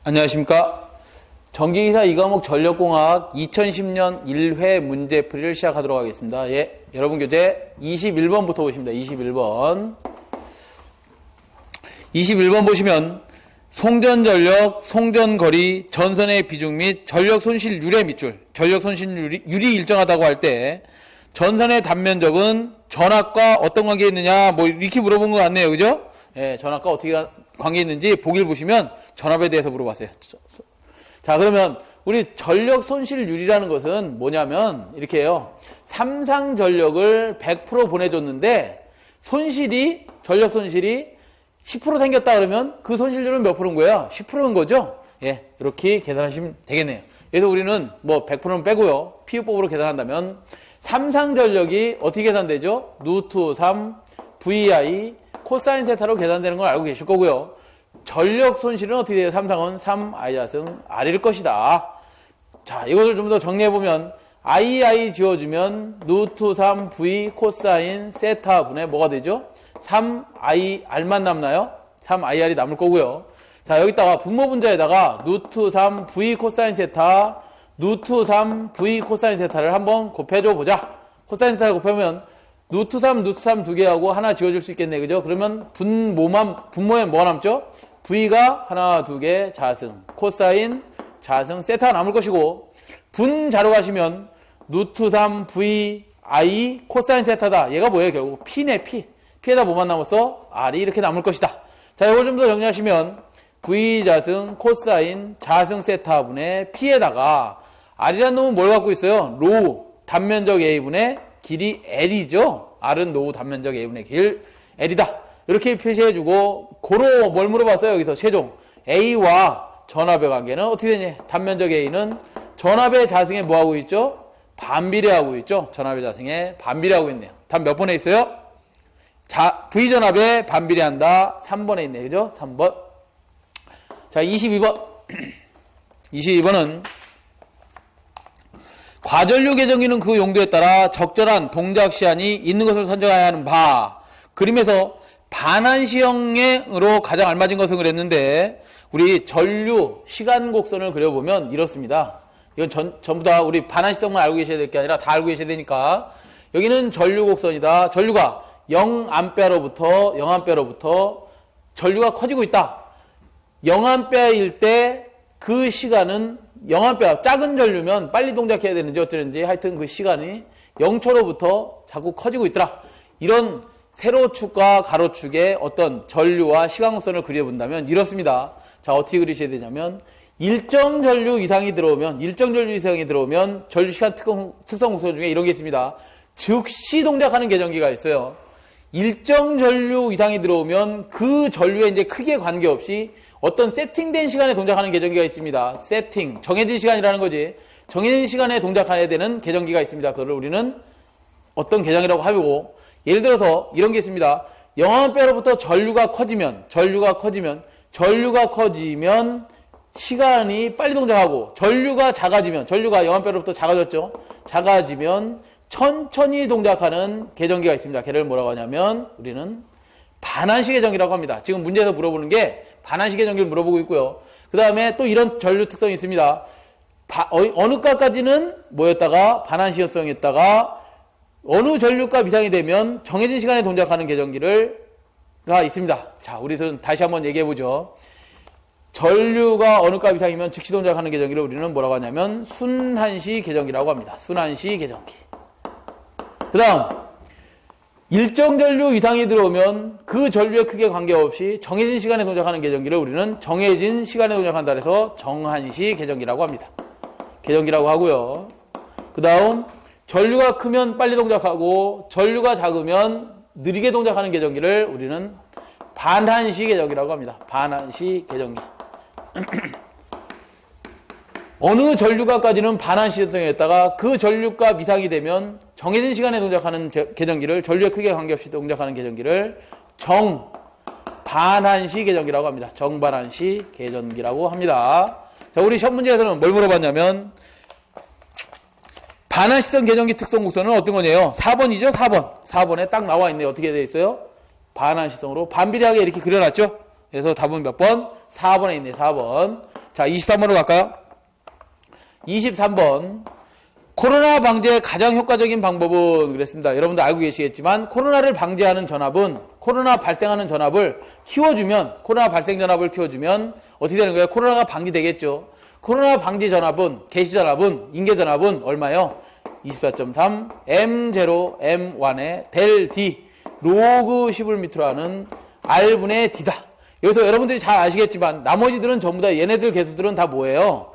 안녕하십니까. 전기기사 2과목 전력공학 2010년 1회 문제풀이를 시작하도록 하겠습니다. 예, 여러분 교재 21번부터 보십니다. 21번 보시면 송전전력, 송전거리, 전선의 비중 및 전력손실률의 밑줄, 전력손실률이 일정하다고 할 때 전선의 단면적은 전압과 어떤 관계에 있느냐 뭐 이렇게 물어본 것 같네요. 그죠? 예, 전압과 어떻게 관계 있는지 보기를 보시면 전압에 대해서 물어봤어요. 자, 그러면 우리 전력손실률이라는 것은 뭐냐면 이렇게 해요. 삼상전력을 100% 보내줬는데 전력손실이 10% 생겼다 그러면 그 손실률은 몇 프로인 거예요? 10%인 거죠? 예, 이렇게 계산하시면 되겠네요. 그래서 우리는 뭐 100%는 빼고요. 피우법으로 계산한다면 삼상전력이 어떻게 계산되죠? 루트 3 VI 코사인 세타로 계산되는 걸 알고 계실 거고요. 전력 손실은 어떻게 돼요? 삼상은 3I R일 것이다. 자, 이것을 좀 더 정리해보면 II 지워주면 루트 3 V 코사인 세타 분의 뭐가 되죠? 3IR만 남나요? 3IR이 남을 거고요. 자, 여기다가 분모 분자에다가 루트 3 V 코사인 세타 루트 3 V 코사인 세타를 한번 곱해줘 보자. 코사인 세타를 곱하면 루트 3 두 개하고 하나 지워줄 수 있겠네. 그죠? 그러면 분모에 뭐가 남죠? V가 하나, 두 개, 자승. 코사인, 자승, 세타가 남을 것이고, 분자로 가시면 루트 3 VI 코사인 세타다. 얘가 뭐예요? 결국 P네, P. P에다 뭐만 남았어? R이 이렇게 남을 것이다. 자, 이걸 좀 더 정리하시면 V 자승, 코사인, 자승 세타분의 P에다가 R이라는 놈은 뭘 갖고 있어요? 로우, 단면적 A분의 길이 L이죠. R은 로우 단면적 A분의 길 L이다. 이렇게 표시해주고 고로 뭘 물어봤어요? 여기서 최종 A와 전압의 관계는 어떻게 되냐? 단면적 A는 전압의 자승에 뭐하고 있죠? 반비례하고 있죠. 전압의 자승에 반비례하고 있네요. 답 몇 번에 있어요? V전압에 반비례한다. 3번에 있네요. 그죠? 3번. 자, 22번. 22번은 과전류 계정기는 그 용도에 따라 적절한 동작 시한이 있는 것을 선정해야 하는 바. 그림에서 반환시형으로 가장 알맞은 것을 그랬는데 우리 전류 시간 곡선을 그려보면 이렇습니다. 이건 전부 다 우리 반환시성만 알고 계셔야 될 게 아니라 다 알고 계셔야 되니까 여기는 전류 곡선이다. 전류가 0A로부터 전류가 커지고 있다. 0A일 때 그 시간은 0A 작은 전류면 빨리 동작해야 되는지 어쩌는지 하여튼 그 시간이 0초로부터 자꾸 커지고 있더라. 이런 세로축과 가로축의 어떤 전류와 시간곡선을 그려본다면 이렇습니다. 자, 어떻게 그리셔야 되냐면 일정 전류 이상이 들어오면 전류 시간 특성 곡선 중에 이런 게 있습니다. 즉시 동작하는 계정기가 있어요. 일정 전류 이상이 들어오면 그 전류에 이제 크기에 관계없이 어떤 세팅된 시간에 동작하는 계정기가 있습니다. 세팅, 정해진 시간이라는 거지. 정해진 시간에 동작해야 되는 계정기가 있습니다. 그걸 우리는 어떤 계정이라고 하고, 예를 들어서 이런 게 있습니다. 0A로부터 전류가 커지면 시간이 빨리 동작하고, 전류가 0A로부터 작아졌죠. 작아지면 천천히 동작하는 계정기가 있습니다. 걔를 뭐라고 하냐면 우리는 반환시 계정기라고 합니다. 지금 문제에서 물어보는 게 반환시 계정기를 물어보고 있고요. 그 다음에 또 이런 전류 특성이 있습니다. 어느 값까지는 뭐였다가 반환시였다가 어느 전류값 이상이 되면 정해진 시간에 동작하는 계정기가 있습니다. 자, 우리는 다시 한번 얘기해보죠. 전류가 어느 값 이상이면 즉시 동작하는 계정기를 우리는 뭐라고 하냐면 순환시 계정기라고 합니다. 순환시 계정기. 그 다음 일정 전류 이상이 들어오면 그 전류의 크기에 관계없이 정해진 시간에 동작하는 계정기를 우리는 정해진 시간에 동작한다 해서 정한시 계정기라고 합니다. 계정기라고 하고요. 그 다음 전류가 크면 빨리 동작하고 전류가 작으면 느리게 동작하는 계정기를 우리는 반환시 계정기라고 합니다. 반환시 계정기. 어느 전류값까지는 반환시성이었다가 그 전류값 이상이 되면 정해진 시간에 동작하는 계정기를 전류의 크기에 관계없이 동작하는 계정기를 정반환시 계정기라고 합니다. 정반환시 계정기라고 합니다. 자, 우리 시험 문제에서는 뭘 물어봤냐면 반환시성 계정기 특성 곡선은 어떤 거냐요? 4번이죠? 4번. 4번에 딱 나와 있네요. 어떻게 되어 있어요? 반환시성으로 반비례하게 이렇게 그려놨죠? 그래서 답은 몇 번? 4번에 있네요. 4번. 자, 23번으로 갈까요? 23번. 코로나 방지의 가장 효과적인 방법은 그랬습니다. 여러분도 알고 계시겠지만 코로나를 방지하는 전압은 코로나 발생하는 전압을 키워주면 코로나 발생 전압을 키워주면 어떻게 되는 거예요? 코로나가 방지되겠죠. 코로나 방지 전압은 개시 전압은 인계 전압은 얼마요? 24.3 M0 M1의 델 D 로그 10을 하는 R분의 D다. 여기서 여러분들이 잘 아시겠지만 나머지들은 전부 다 얘네들 개수들은 다 뭐예요?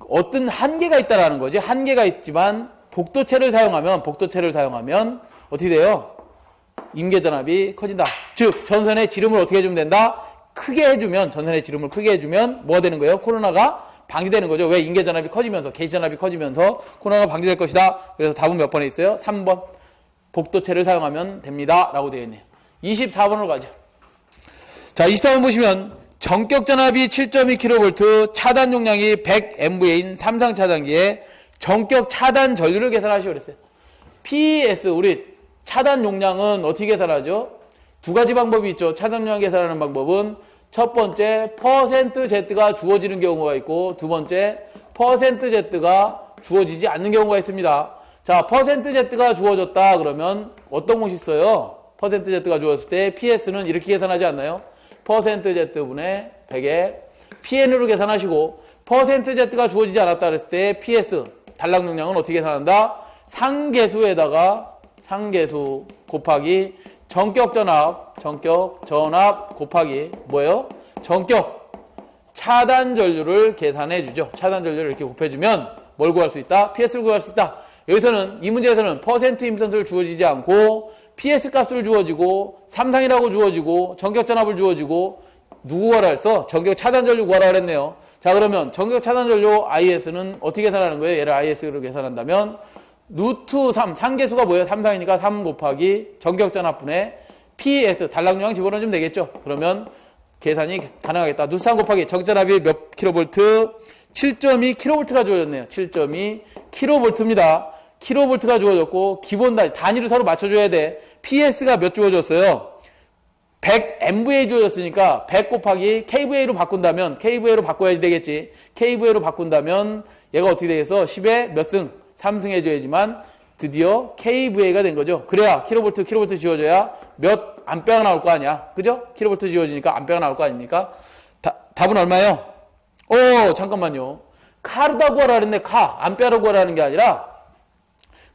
어떤 한계가 있다라는 거지. 한계가 있지만 복도체를 사용하면 어떻게 돼요? 임계전압이 커진다. 즉 전선의 지름을 어떻게 해주면 된다? 크게 해주면 전선의 지름을 크게 해주면 뭐가 되는 거예요? 코로나가 방지되는 거죠. 왜? 임계전압이 커지면서 개시전압이 커지면서 코로나가 방지될 것이다. 그래서 답은 몇 번에 있어요? 3번. 복도체를 사용하면 됩니다. 라고 되어 있네요. 24번으로 가죠. 자, 24번 보시면 전격 전압이 7.2kV, 차단 용량이 100MVA인 삼상 차단기에 전격 차단 전류를 계산하시오 그랬어요. PS 우리 차단 용량은 어떻게 계산하죠? 두 가지 방법이 있죠. 차단 용량 계산하는 방법은 첫 번째 %Z가 주어지는 경우가 있고 두 번째 %Z가 주어지지 않는 경우가 있습니다. 자, %Z가 주어졌다 그러면 어떤 것이 있어요? %Z가 주어졌을 때 PS는 이렇게 계산하지 않나요? %Z분의 100에 PN으로 계산하시고 %Z가 주어지지 않았다 그랬을 때 PS 단락 용량은 어떻게 계산한다? 상계수에다가 상계수 곱하기 전격 전압 곱하기 뭐예요? 전격 차단 전류를 계산해 주죠. 차단 전류를 이렇게 곱해주면 뭘 구할 수 있다? PS를 구할 수 있다. 여기서는 이 문제에서는 % 임선수를 주어지지 않고 PS 값을 주어지고 삼상이라고 주어지고 전격 전압을 주어지고 누구 구하라 했어? 전격 차단 전류 구하라 그랬네요. 자, 그러면 전격 차단 전류 IS는 어떻게 계산하는 거예요? 얘를 IS로 계산한다면 루트 3 상계수가 뭐예요? 삼상이니까 3 곱하기 전격 전압분의 PS 단락 용량 집어넣으면 되겠죠. 그러면 계산이 가능하겠다. 루트 3 곱하기 전격 전압이 몇 킬로볼트? 7.2kV가 주어졌네요. 7.2kV입니다. 킬로볼트가 주어졌고 기본 단위를 서로 맞춰줘야 돼. PS가 몇 주어졌어요? 100MVA 주어졌으니까 100 곱하기 KVA로 바꾼다면 KVA로 바꿔야지 되겠지. KVA로 바꾼다면 얘가 어떻게 되겠어? 10에 몇 승? 3승 해줘야지만 드디어 KVA가 된 거죠. 그래야 킬로볼트 지워져야 몇 암페어가 나올 거 아니야. 그죠? 킬로볼트 지워지니까 암페어가 나올 거 아닙니까? 답은 얼마예요? 잠깐만요. 카로다 구하라 그랬네. 암페어로 구하라는 게 아니라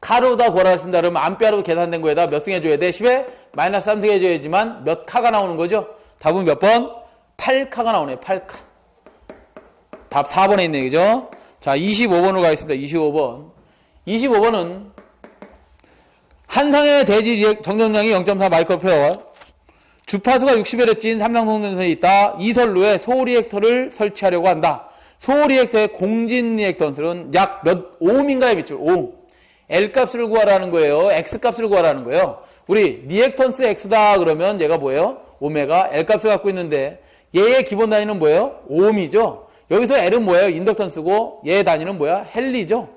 카로다 구하라 쓴다 그러면 암페어로 계산된 거에다 몇 승 해줘야 돼? 10에 마이너스 3승 해줘야지만 몇 카가 나오는 거죠? 답은 몇 번? 8카가 나오네. 8카. 답 4번에 있네. 그죠? 자, 25번으로 가겠습니다. 25번은 한상의 대지 정전량이 0.4 마이크로페어, 주파수가 60Hz인 삼상 송전선이 있다. 이 선로에 소리액터를 설치하려고 한다. 소리액터의 공진 리액턴스는 약 몇 오음인가요? 밑줄 오음. L값을 구하라는 거예요. X값을 구하라는 거예요. 우리 리액턴스 X다 그러면 얘가 뭐예요? 오메가 L값을 갖고 있는데 얘의 기본 단위는 뭐예요? 오음이죠. 여기서 L은 뭐예요? 인덕턴스고 얘의 단위는 뭐야? 헨리죠.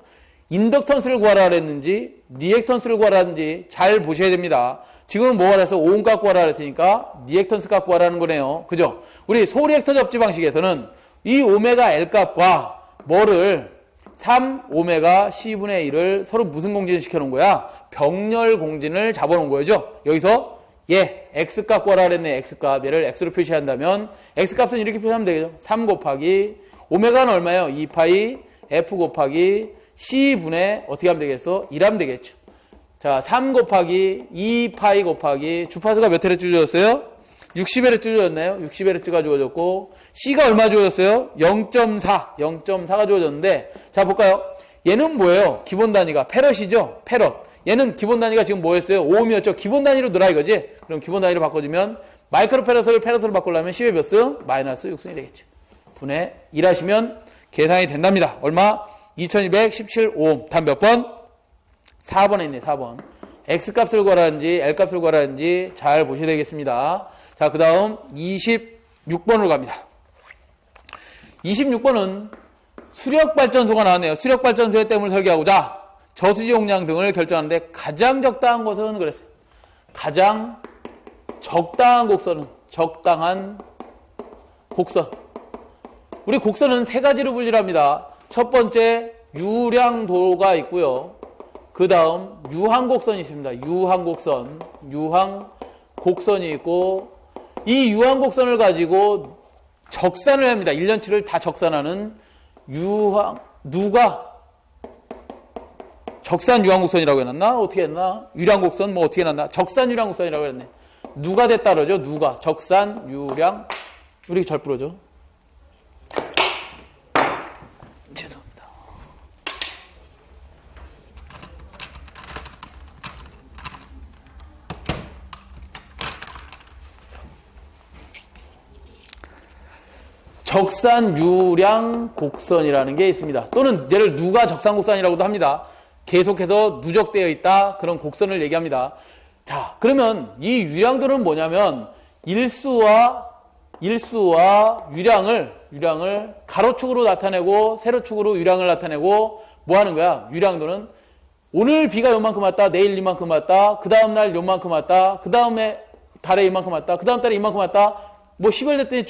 인덕턴스를 구하라 그랬는지 리액턴스를 구하라 했는지 잘 보셔야 됩니다. 지금은 뭐가 그래서 오음 값 구하라 그랬으니까 리액턴스 값 구하라는 거네요. 그죠? 우리 소리액터 접지 방식에서는 이 오메가 L 값과 뭐를 3 오메가 C분의 1을 서로 무슨 공진을 시켜놓은 거야? 병렬 공진을 잡아놓은 거죠. 여기서 얘 X값 구하라 그랬네. X값 얘를 X로 표시한다면 X값은 이렇게 표시하면 되겠죠. 3 곱하기 오메가는 얼마예요? 2파이 F 곱하기 C분의 어떻게 하면 되겠어? 1하면 되겠죠. 자, 3 곱하기 2파이 곱하기 주파수가 몇 Hz 주어졌어요? 60Hz 주어졌나요? 60Hz가 주어졌고 C가 얼마 주어졌어요? 0.4가 주어졌는데 자 볼까요? 얘는 뭐예요? 기본 단위가 페럿이죠? 페럿. 얘는 기본 단위가 지금 뭐였어요? 오음이었죠? 기본 단위로 넣으라 이거지? 그럼 기본 단위로 바꿔주면 마이크로 페럿을 페럿으로 바꾸려면 10의 몇 승? 마이너스 6승이 되겠죠. 분의 1 하시면 계산이 된답니다. 얼마? 2217오hm. 답 몇 번? 4번에 있네. 4번. X값을 구하라는지 L값을 구하라는지 잘 보셔야 되겠습니다. 자, 그 다음 26번으로 갑니다. 26번은 수력발전소가 나왔네요. 수력발전소의 댐을 설계하고자 저수지 용량 등을 결정하는데 가장 적당한 것은 그랬어요. 가장 적당한 곡선은 적당한 곡선. 우리 곡선은 세 가지로 분류합니다. 첫 번째 유량도가 있고요. 그 다음 유항곡선이 있습니다. 유항곡선이 있고, 이 유항곡선을 가지고 적산을 합니다. 1년치를 다 적산하는 누가 적산 유항곡선이라고 해놨나? 어떻게 했나? 유량곡선 뭐 어떻게 해놨나? 적산 유량곡선이라고 했네. 누가 됐다 그러죠? 누가 적산 유량. 우리 잘 부러져. 죄송합니다. 적산 유량 곡선이라는 게 있습니다. 또는 얘를 누가 적산 곡선이라고도 합니다. 계속해서 누적되어 있다. 그런 곡선을 얘기합니다. 자, 그러면 이 유량도는 뭐냐면 일수와 유량을 가로축으로 나타내고 세로축으로 유량을 나타내고 뭐 하는 거야? 유량도는 오늘 비가 요만큼 왔다. 내일 이만큼 왔다. 그 다음날 요만큼 왔다. 그 다음에 달에 이만큼 왔다. 그 다음 달에 이만큼 왔다. 뭐 10월 됐더니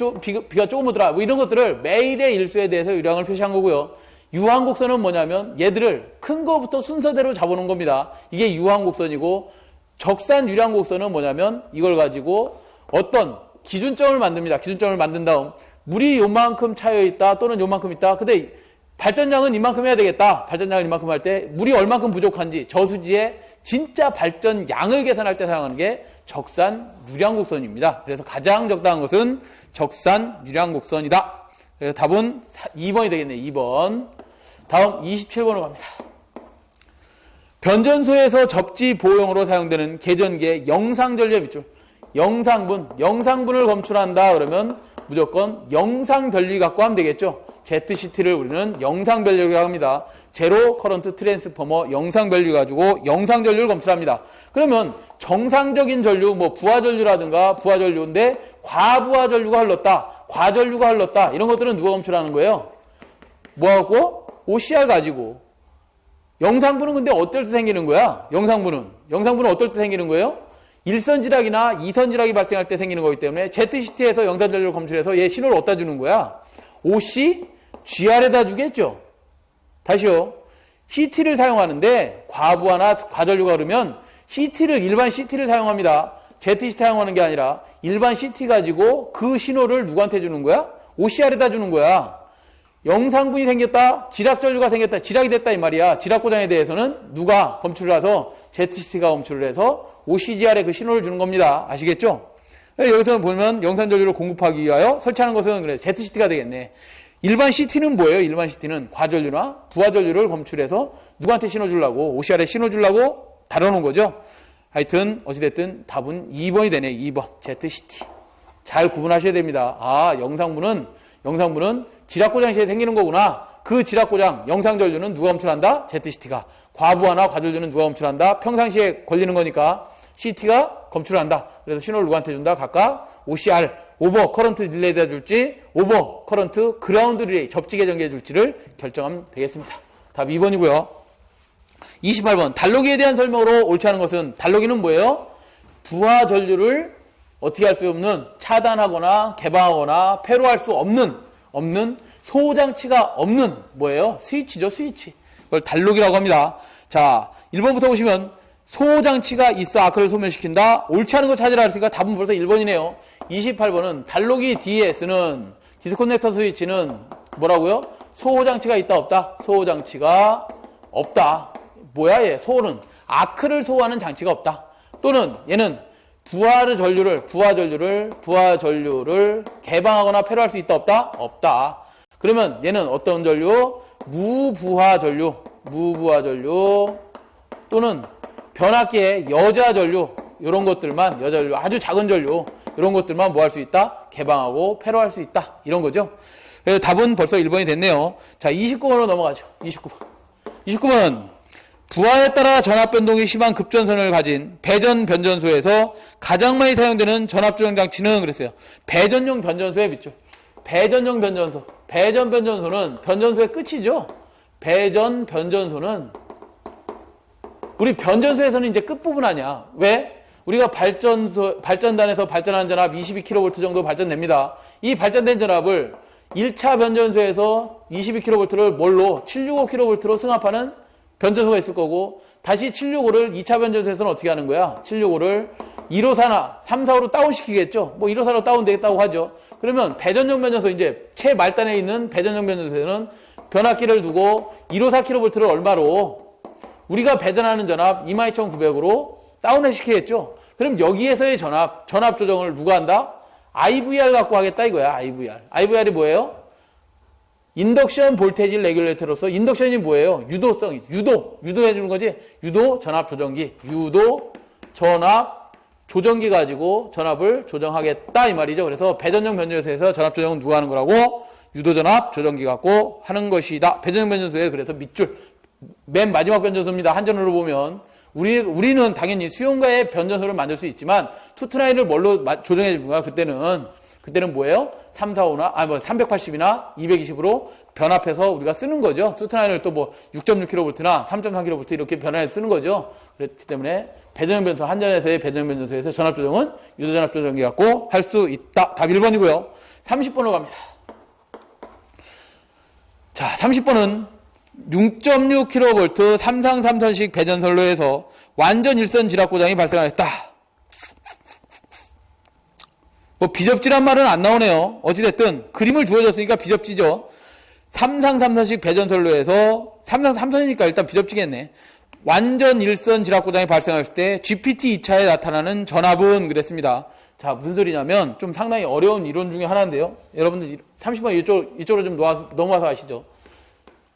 비가 조금 오더라. 뭐 이런 것들을 매일의 일수에 대해서 유량을 표시한 거고요. 유항곡선은 뭐냐면 얘들을 큰 거부터 순서대로 잡아놓은 겁니다. 이게 유항곡선이고, 적산 유량곡선은 뭐냐면 이걸 가지고 어떤 기준점을 만듭니다. 기준점을 만든 다음 물이 요만큼 차여 있다 또는 요만큼 있다. 근데 발전량은 이만큼 해야 되겠다. 발전량을 이만큼 할 때 물이 얼만큼 부족한지 저수지의 진짜 발전량을 계산할 때 사용하는 게 적산 유량곡선입니다. 그래서 가장 적당한 것은 적산 유량곡선이다. 그래서 답은 2번이 되겠네요. 2번. 다음 27번으로 갑니다. 변전소에서 접지 보호용으로 사용되는 계전기의 영상전류의 밑줄. 영상분을 검출한다 그러면 무조건 영상변리 갖고 하면 되겠죠. ZCT를 우리는 영상변리라고 합니다. 제로 커런트 트랜스포머 영상변리 가지고 영상전류를 검출합니다. 그러면 정상적인 전류, 뭐 부하전류라든가 부하전류인데 과부하전류가 흘렀다, 과전류가 흘렀다, 이런 것들은 누가 검출하는 거예요? 뭐하고? OCR 가지고. 영상분은 근데 어떨 때 생기는 거야? 영상분은 어떨 때 생기는 거예요? 1선지락이나 2선지락이 발생할 때 생기는 거기 때문에 ZCT에서 영상전류를 검출해서 얘 신호를 어디다 주는 거야? OC, GR에다 주겠죠. 다시요. CT를 사용하는데 과부하나 과전류가 흐르면 일반 CT를 사용합니다. ZCT 사용하는 게 아니라 일반 CT 가지고 그 신호를 누구한테 주는 거야? OCR에다 주는 거야. 영상분이 생겼다, 지락전류가 생겼다, 지락이 됐다 이 말이야. 지락고장에 대해서는 누가 검출을 해서 ZCT가 검출을 해서 OCGR에 그 신호를 주는 겁니다. 아시겠죠? 여기서는 보면 영상전류를 공급하기 위하여 설치하는 것은 그래 ZCT가 되겠네. 일반 CT는 뭐예요? 일반 CT는 과전류나 부하전류를 검출해서 누구한테 신호 주려고, OCR에 신호 주려고 다뤄놓은 거죠. 하여튼 어찌됐든 답은 2번이 되네. 2번 ZCT. 잘 구분하셔야 됩니다. 아, 영상분은 지락고장 시에 생기는 거구나. 그 지락고장, 영상전류는 누가 검출한다? ZCT가. 과부하나 과전류는 누가 검출한다? 평상시에 걸리는 거니까 CT가 검출한다. 그래서 신호를 누구한테 준다? 각각 OCR, 오버 커런트 딜레이에다 줄지, 오버 커런트 그라운드 릴레이, 접지 계전기에 줄지를 결정하면 되겠습니다. 답 2번이고요. 28번. 달로기에 대한 설명으로 옳지 않은 것은, 달로기는 뭐예요? 부하전류를 어떻게 할 수 없는, 차단하거나 개방하거나 폐로할 수 없는 소장치가 없는 뭐예요? 스위치죠, 스위치. 그걸 달로기라고 합니다. 자, 1번부터 보시면 소장치가 있어 아크를 소멸시킨다. 옳지 않은 거 찾으라 했으니까 답은 벌써 1번이네요. 28번은 달로기 DS는 디스커넥터 스위치는 뭐라고요? 소장치가 있다 없다? 소장치가 없다. 뭐야 얘? 소는 아크를 소화하는 장치가 없다. 또는 얘는 부하전류를 개방하거나 폐로할 수 있다 없다? 없다. 그러면 얘는 어떤 전류? 무부하전류 또는 변압기의 여자전류, 이런 것들만, 여자전류 아주 작은 전류, 이런 것들만 뭐 할 수 있다? 개방하고 폐로할 수 있다. 이런 거죠. 그래서 답은 벌써 1번이 됐네요. 자, 29번으로 넘어가죠. 29번. 부하에 따라 전압 변동이 심한 급전선을 가진 배전 변전소에서 가장 많이 사용되는 전압 조정 장치는 그랬어요. 배전용 변전소의 밑줄. 배전 변전소는 변전소의 끝이죠. 배전 변전소는 우리 변전소에서는 이제 끝부분 아니야. 왜? 우리가 발전단에서 발전하는 전압 22kV 정도 발전됩니다. 이 발전된 전압을 1차 변전소에서 22kV를 뭘로 765kV로 승합하는 변전소가 있을 거고 다시 765를 2차 변전소에서는 어떻게 하는 거야? 765를 154나 3, 4호로 다운시키겠죠. 뭐 154로 다운되겠다고 하죠. 그러면 배전용 변전소 이제 최말단에 있는 배전용 변전소에는 변압기를 두고 154kV를 얼마로 우리가 배전하는 전압 22,900으로 다운을 시키겠죠. 그럼 여기에서의 전압 조정을 누가 한다? IVR 갖고 하겠다 이거야. IVR. IVR이 뭐예요? 인덕션 볼테지 레귤레이터로서 인덕션이 뭐예요? 유도성이. 유도 해주는 거지. 유도 전압 조정기. 유도 전압 조정기 가지고 전압을 조정하겠다 이 말이죠. 그래서 배전용 변전소에서 전압 조정은 누가 하는 거라고? 유도 전압 조정기 갖고 하는 것이다. 배전용 변전소에 그래서 밑줄 맨 마지막 변전소입니다. 한전으로 보면 우리는 당연히 수용가의 변전소를 만들 수 있지만 투트라인을 뭘로 조정해 주는 거야? 그때는 뭐예요? 345나 380이나 220으로 변압해서 우리가 쓰는 거죠. 투트라인을 또 뭐 6.6kV나 3.3kV 이렇게 변화해서 쓰는 거죠. 그렇기 때문에 배전용 변전소 한전에서의 배전용 변전소에서 전압 조정은 유도 전압 조정기 갖고 할 수 있다. 답 1번이고요. 30번으로 갑니다. 자, 30번은 6.6kV 삼상 3선식 배전선로에서 완전 일선 지락 고장이 발생하였다. 뭐 비접지란 말은 안 나오네요. 어찌됐든 그림을 주어졌으니까 비접지죠. 삼상 3선식 배전선로에서 삼상 3선이니까 일단 비접지겠네. 완전 일선 지락 고장이 발생했을 때 GPT 2차에 나타나는 전압은 그랬습니다. 자, 무슨 소리냐면 좀 상당히 어려운 이론 중에 하나인데요. 여러분들 30번 이쪽으로 좀 넘어와서 아시죠?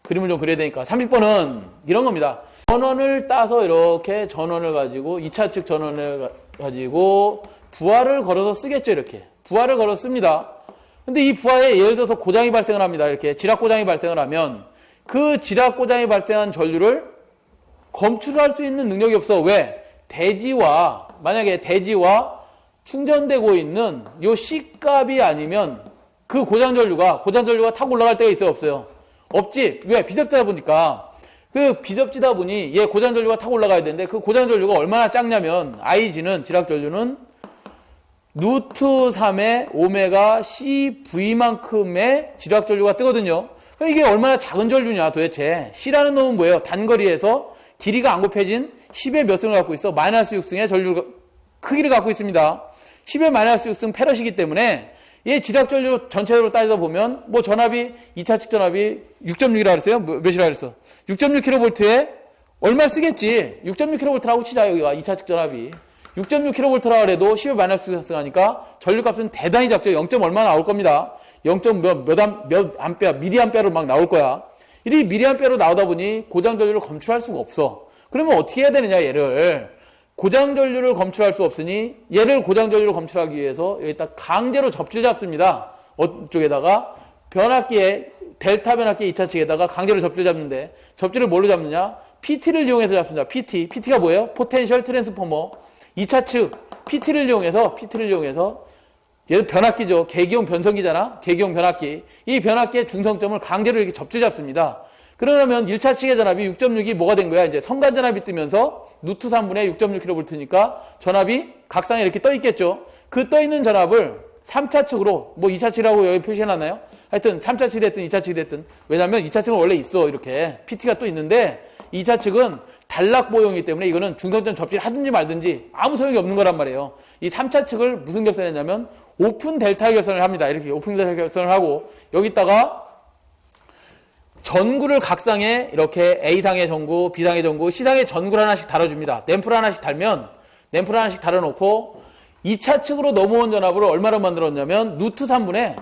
그림을 좀 그려야 되니까. 30번은 이런 겁니다. 전원을 따서 이렇게 전원을 가지고 2차 측 전원을 가지고 부하를 걸어서 쓰겠죠. 이렇게 부하를 걸어서 씁니다. 근데 이 부하에 예를 들어서 고장이 발생을 합니다. 이렇게 지락 고장이 발생을 하면 그 지락 고장이 발생한 전류를 검출할 수 있는 능력이 없어. 왜? 만약에 대지와 충전되고 있는 요 C값이 아니면 그 고장 전류가 타고 올라갈 때가 있어요? 없어요? 없지. 왜? 비접지다 보니까. 그 비접지다 보니 얘 고장 전류가 타고 올라가야 되는데 그 고장 전류가 얼마나 작냐면 IG는 지락 전류는 루트 3의 오메가 CV만큼의 지락 전류가 뜨거든요. 그럼 이게 얼마나 작은 전류냐 도대체. C라는 놈은 뭐예요? 단거리에서 길이가 안 곱해진 10의 몇 승을 갖고 있어? 마이너스 6승의 전류 크기를 갖고 있습니다. 10의 마이너스 6승 페럿이기 때문에 얘 지락 전류 전체적으로 따지다 보면 뭐 전압이 2차 측 전압이 6.6이라 그랬어요? 몇이라 그랬어? 6.6kV에 얼마 쓰겠지? 6.6kV라고 치자 여기가 2차 측 전압이 6.6kV라 그래도 10의 마이너스 6승 하니까 전류값은 대단히 작죠. 0. 얼마 나올 겁니다. 0. 몇 암페어 미리암페어로 막 나올 거야. 이 미리암페어로 나오다 보니 고장 전류를 검출할 수가 없어. 그러면 어떻게 해야 되느냐 얘를 고장 전류를 검출할 수 없으니 얘를 고장 전류를 검출하기 위해서 여기다 강제로 접지를 잡습니다. 쪽에다가 변압기에 델타 변압기 2차 측에다가 강제로 접지를 잡는데 접지를 뭘로 잡느냐? PT를 이용해서 잡습니다. PT가 뭐예요? 포텐셜 트랜스포머. 2차 측 PT를 이용해서 얘도 변압기죠. 계기용 변성기잖아. 계기용 변압기. 이 변압기의 중성점을 강제로 이렇게 접지를 잡습니다. 그러면 1차 측의 전압이 6.6이 뭐가 된 거야? 이제 성간 전압이 뜨면서 루트 3분의 6.6kV니까 전압이 각상에 이렇게 떠 있겠죠. 그 떠 있는 전압을 3차 측으로 뭐 2차 측이라고 여기 표시해놨나요? 하여튼 3차 측이 됐든 2차 측이 됐든 왜냐하면 2차 측은 원래 있어 이렇게 PT가 또 있는데 2차 측은 단락보용이기 때문에 이거는 중성점 접지를 하든지 말든지 아무 소용이 없는 거란 말이에요. 이 3차 측을 무슨 결선했냐면 오픈 델타 결선을 합니다. 이렇게 오픈 델타 결선을 하고 여기다가 전구를 각상에 이렇게 A상의 전구, B상의 전구, C상의 전구를 하나씩 달아줍니다. 램프를 하나씩 달아놓고 2차 측으로 넘어온 전압을 얼마로 만들었냐면 루트 3분의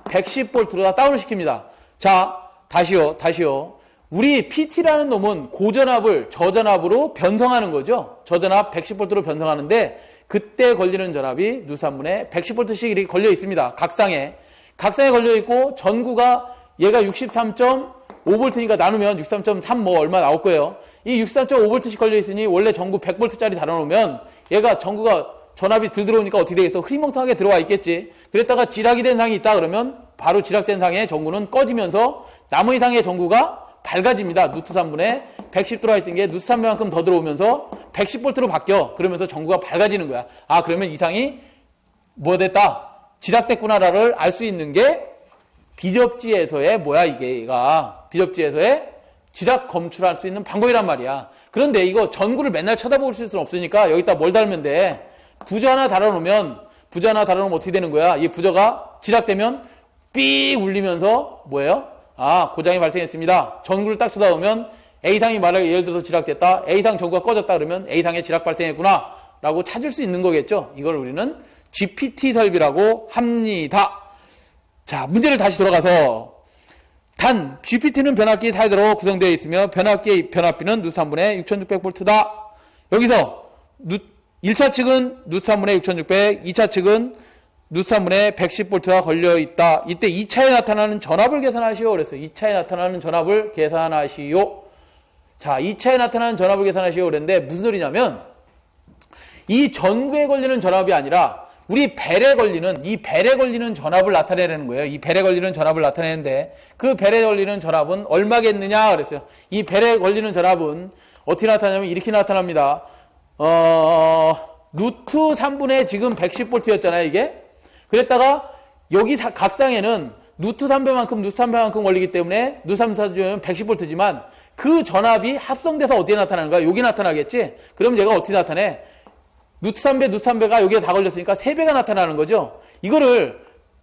110V로 다운을 시킵니다. 자, 다시요. 우리 PT라는 놈은 고전압을 저전압으로 변성하는 거죠. 저전압 110V로 변성하는데 그때 걸리는 전압이 루트 3분의 110V씩 이렇게 걸려 있습니다. 각상에 걸려 있고 전구가 얘가 63.5V니까 나누면 63.3 뭐 얼마 나올 거예요. 이 63.5V씩 걸려 있으니 원래 전구 100V짜리 달아놓으면 얘가 전구가 전압이 들 들어오니까 어떻게 되겠어? 흐리멍텅하게 들어와 있겠지. 그랬다가 지락이 된 상이 있다 그러면 바로 지락된 상의 전구는 꺼지면서 나머지 상의 전구가 밝아집니다. 루트 3분의 110 들어와 있던 게 루트 3만큼 더 들어오면서 110V로 바뀌어. 그러면서 전구가 밝아지는 거야. 아, 그러면 이 상이 뭐 됐다? 지락됐구나를 알 수 있는 게 비접지에서의 뭐야 이게가 비접지에서의 지락 검출할 수 있는 방법이란 말이야. 그런데 이거 전구를 맨날 쳐다볼 수는 없으니까 여기다 뭘 달면 돼? 부저 하나 달아놓으면 어떻게 되는 거야? 이 부저가 지락되면 삐 울리면서 뭐예요? 아, 고장이 발생했습니다. 전구를 딱 쳐다보면 A상이 만약에 예를 들어서 지락됐다. A상 전구가 꺼졌다 그러면 A상에 지락 발생했구나 라고 찾을 수 있는 거겠죠. 이걸 우리는 GPT 설비라고 합니다. 자, 문제를 다시 돌아가서 단 GPT는 변압기 사이드로 구성되어 있으며 변압기의 변압비는 누수 3분의 6600V다. 여기서 1차 측은 누수 3분의 6600, 2차 측은 누수 3분의 110V가 걸려있다. 이때 2차에 나타나는 전압을 계산하시오. 그랬어요. 2차에 나타나는 전압을 계산하시오. 자, 2차에 나타나는 전압을 계산하시오. 그랬는데 무슨 소리냐면 이 전구에 걸리는 전압이 아니라 우리 벨에 걸리는 전압을 나타내는 거예요. 이 벨에 걸리는 전압을 나타내는데 그 벨에 걸리는 전압은 얼마겠느냐 그랬어요. 이 벨에 걸리는 전압은 어떻게 나타나냐면 이렇게 나타납니다. 루트 3분의 지금 110V였잖아요, 이게. 그랬다가 여기 각상에는 루트 3배만큼 걸리기 때문에 루트 3배면 110V지만 그 전압이 합성돼서 어디에 나타나는 거야? 여기 나타나겠지? 그럼 얘가 어떻게 나타내? 루트 3배가 여기에 다 걸렸으니까 3배가 나타나는 거죠. 이거를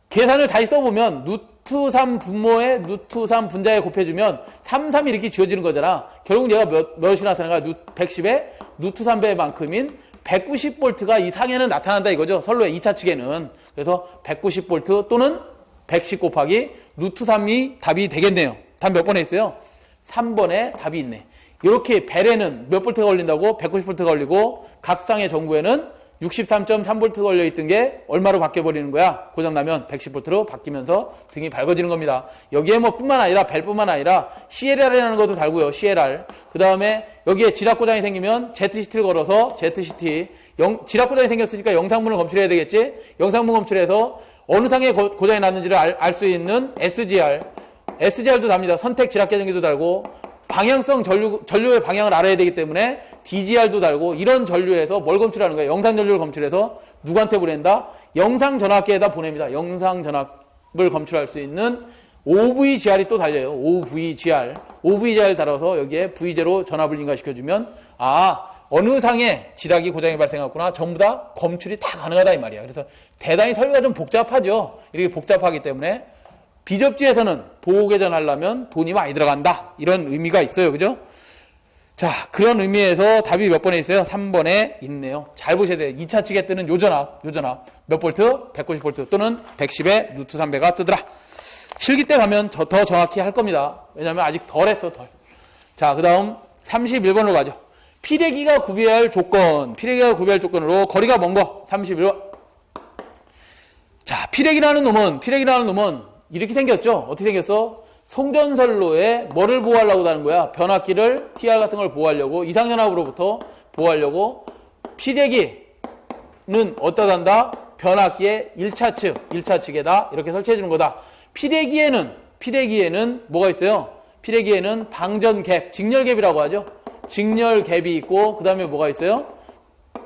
계산을 다시 써보면 루트 3 분모에 루트 3 분자에 곱해주면 3 이렇게 지워지는 거잖아. 결국 얘가 몇이 나타나는 거야? 110에 루트 3배만큼인 190V가 이 상에는 나타난다 이거죠. 선로의 2차 측에는. 그래서 190V 또는 110 곱하기 루트 3이 답이 되겠네요. 답 몇 번에 있어요? 3번에 답이 있네. 이렇게 벨에는 몇 볼트가 걸린다고? 190V가 걸리고 각상의 전구에는 63.3V 걸려있던 게 얼마로 바뀌어버리는 거야? 고장나면 110V로 바뀌면서 등이 밝아지는 겁니다. 여기에 뭐 뿐만 아니라 벨뿐만 아니라 CLR이라는 것도 달고요. CLR. 그 다음에 여기에 지락고장이 생기면 ZCT를 걸어서 ZCT. 지락고장이 생겼으니까 영상문을 검출해야 되겠지? 영상문 검출해서 어느 상에 고장이 났는지를 알 수 있는 SGR도 답니다. 선택 지락계정기도 달고 방향성 전류의 방향을 알아야 되기 때문에 DGR도 달고 이런 전류에서 뭘 검출하는 거예요? 영상 전류를 검출해서 누구한테 보낸다? 영상 전압계에다 보냅니다. 영상 전압을 검출할 수 있는 OVGR이 또 달려요. OVGR 달아서 여기에 V0 전압을 인가시켜주면 어느 상에 지락이 고장이 발생했구나. 전부 다 검출이 다 가능하다 이 말이야. 그래서 대단히 설계가 좀 복잡하죠. 이렇게 복잡하기 때문에 비접지에서는 보호개전 하려면 돈이 많이 들어간다. 이런 의미가 있어요. 그죠? 자, 그런 의미에서 답이 몇 번에 있어요? 3번에 있네요. 잘 보셔야 돼요. 2차 측에 뜨는 요전압. 몇 볼트? 190V 또는 110에 루트 3배가 뜨더라. 실기 때 가면 더 정확히 할 겁니다. 왜냐하면 아직 덜 했어. 자, 그 다음 31번으로 가죠. 피레기가 구비할 조건으로 거리가 먼 거. 31번. 자, 피레기라는 놈은 이렇게 생겼죠? 어떻게 생겼어? 송전선로에 뭐를 보호하려고 하는 거야? 변압기를, TR 같은 걸 보호하려고, 이상전압으로부터 보호하려고 피레기는 어디다 단다? 변압기의 1차 측에다 이렇게 설치해 주는 거다. 피레기에는 뭐가 있어요? 피레기에는 방전갭, 직렬갭이라고 하죠? 직렬갭이 있고, 그 다음에 뭐가 있어요?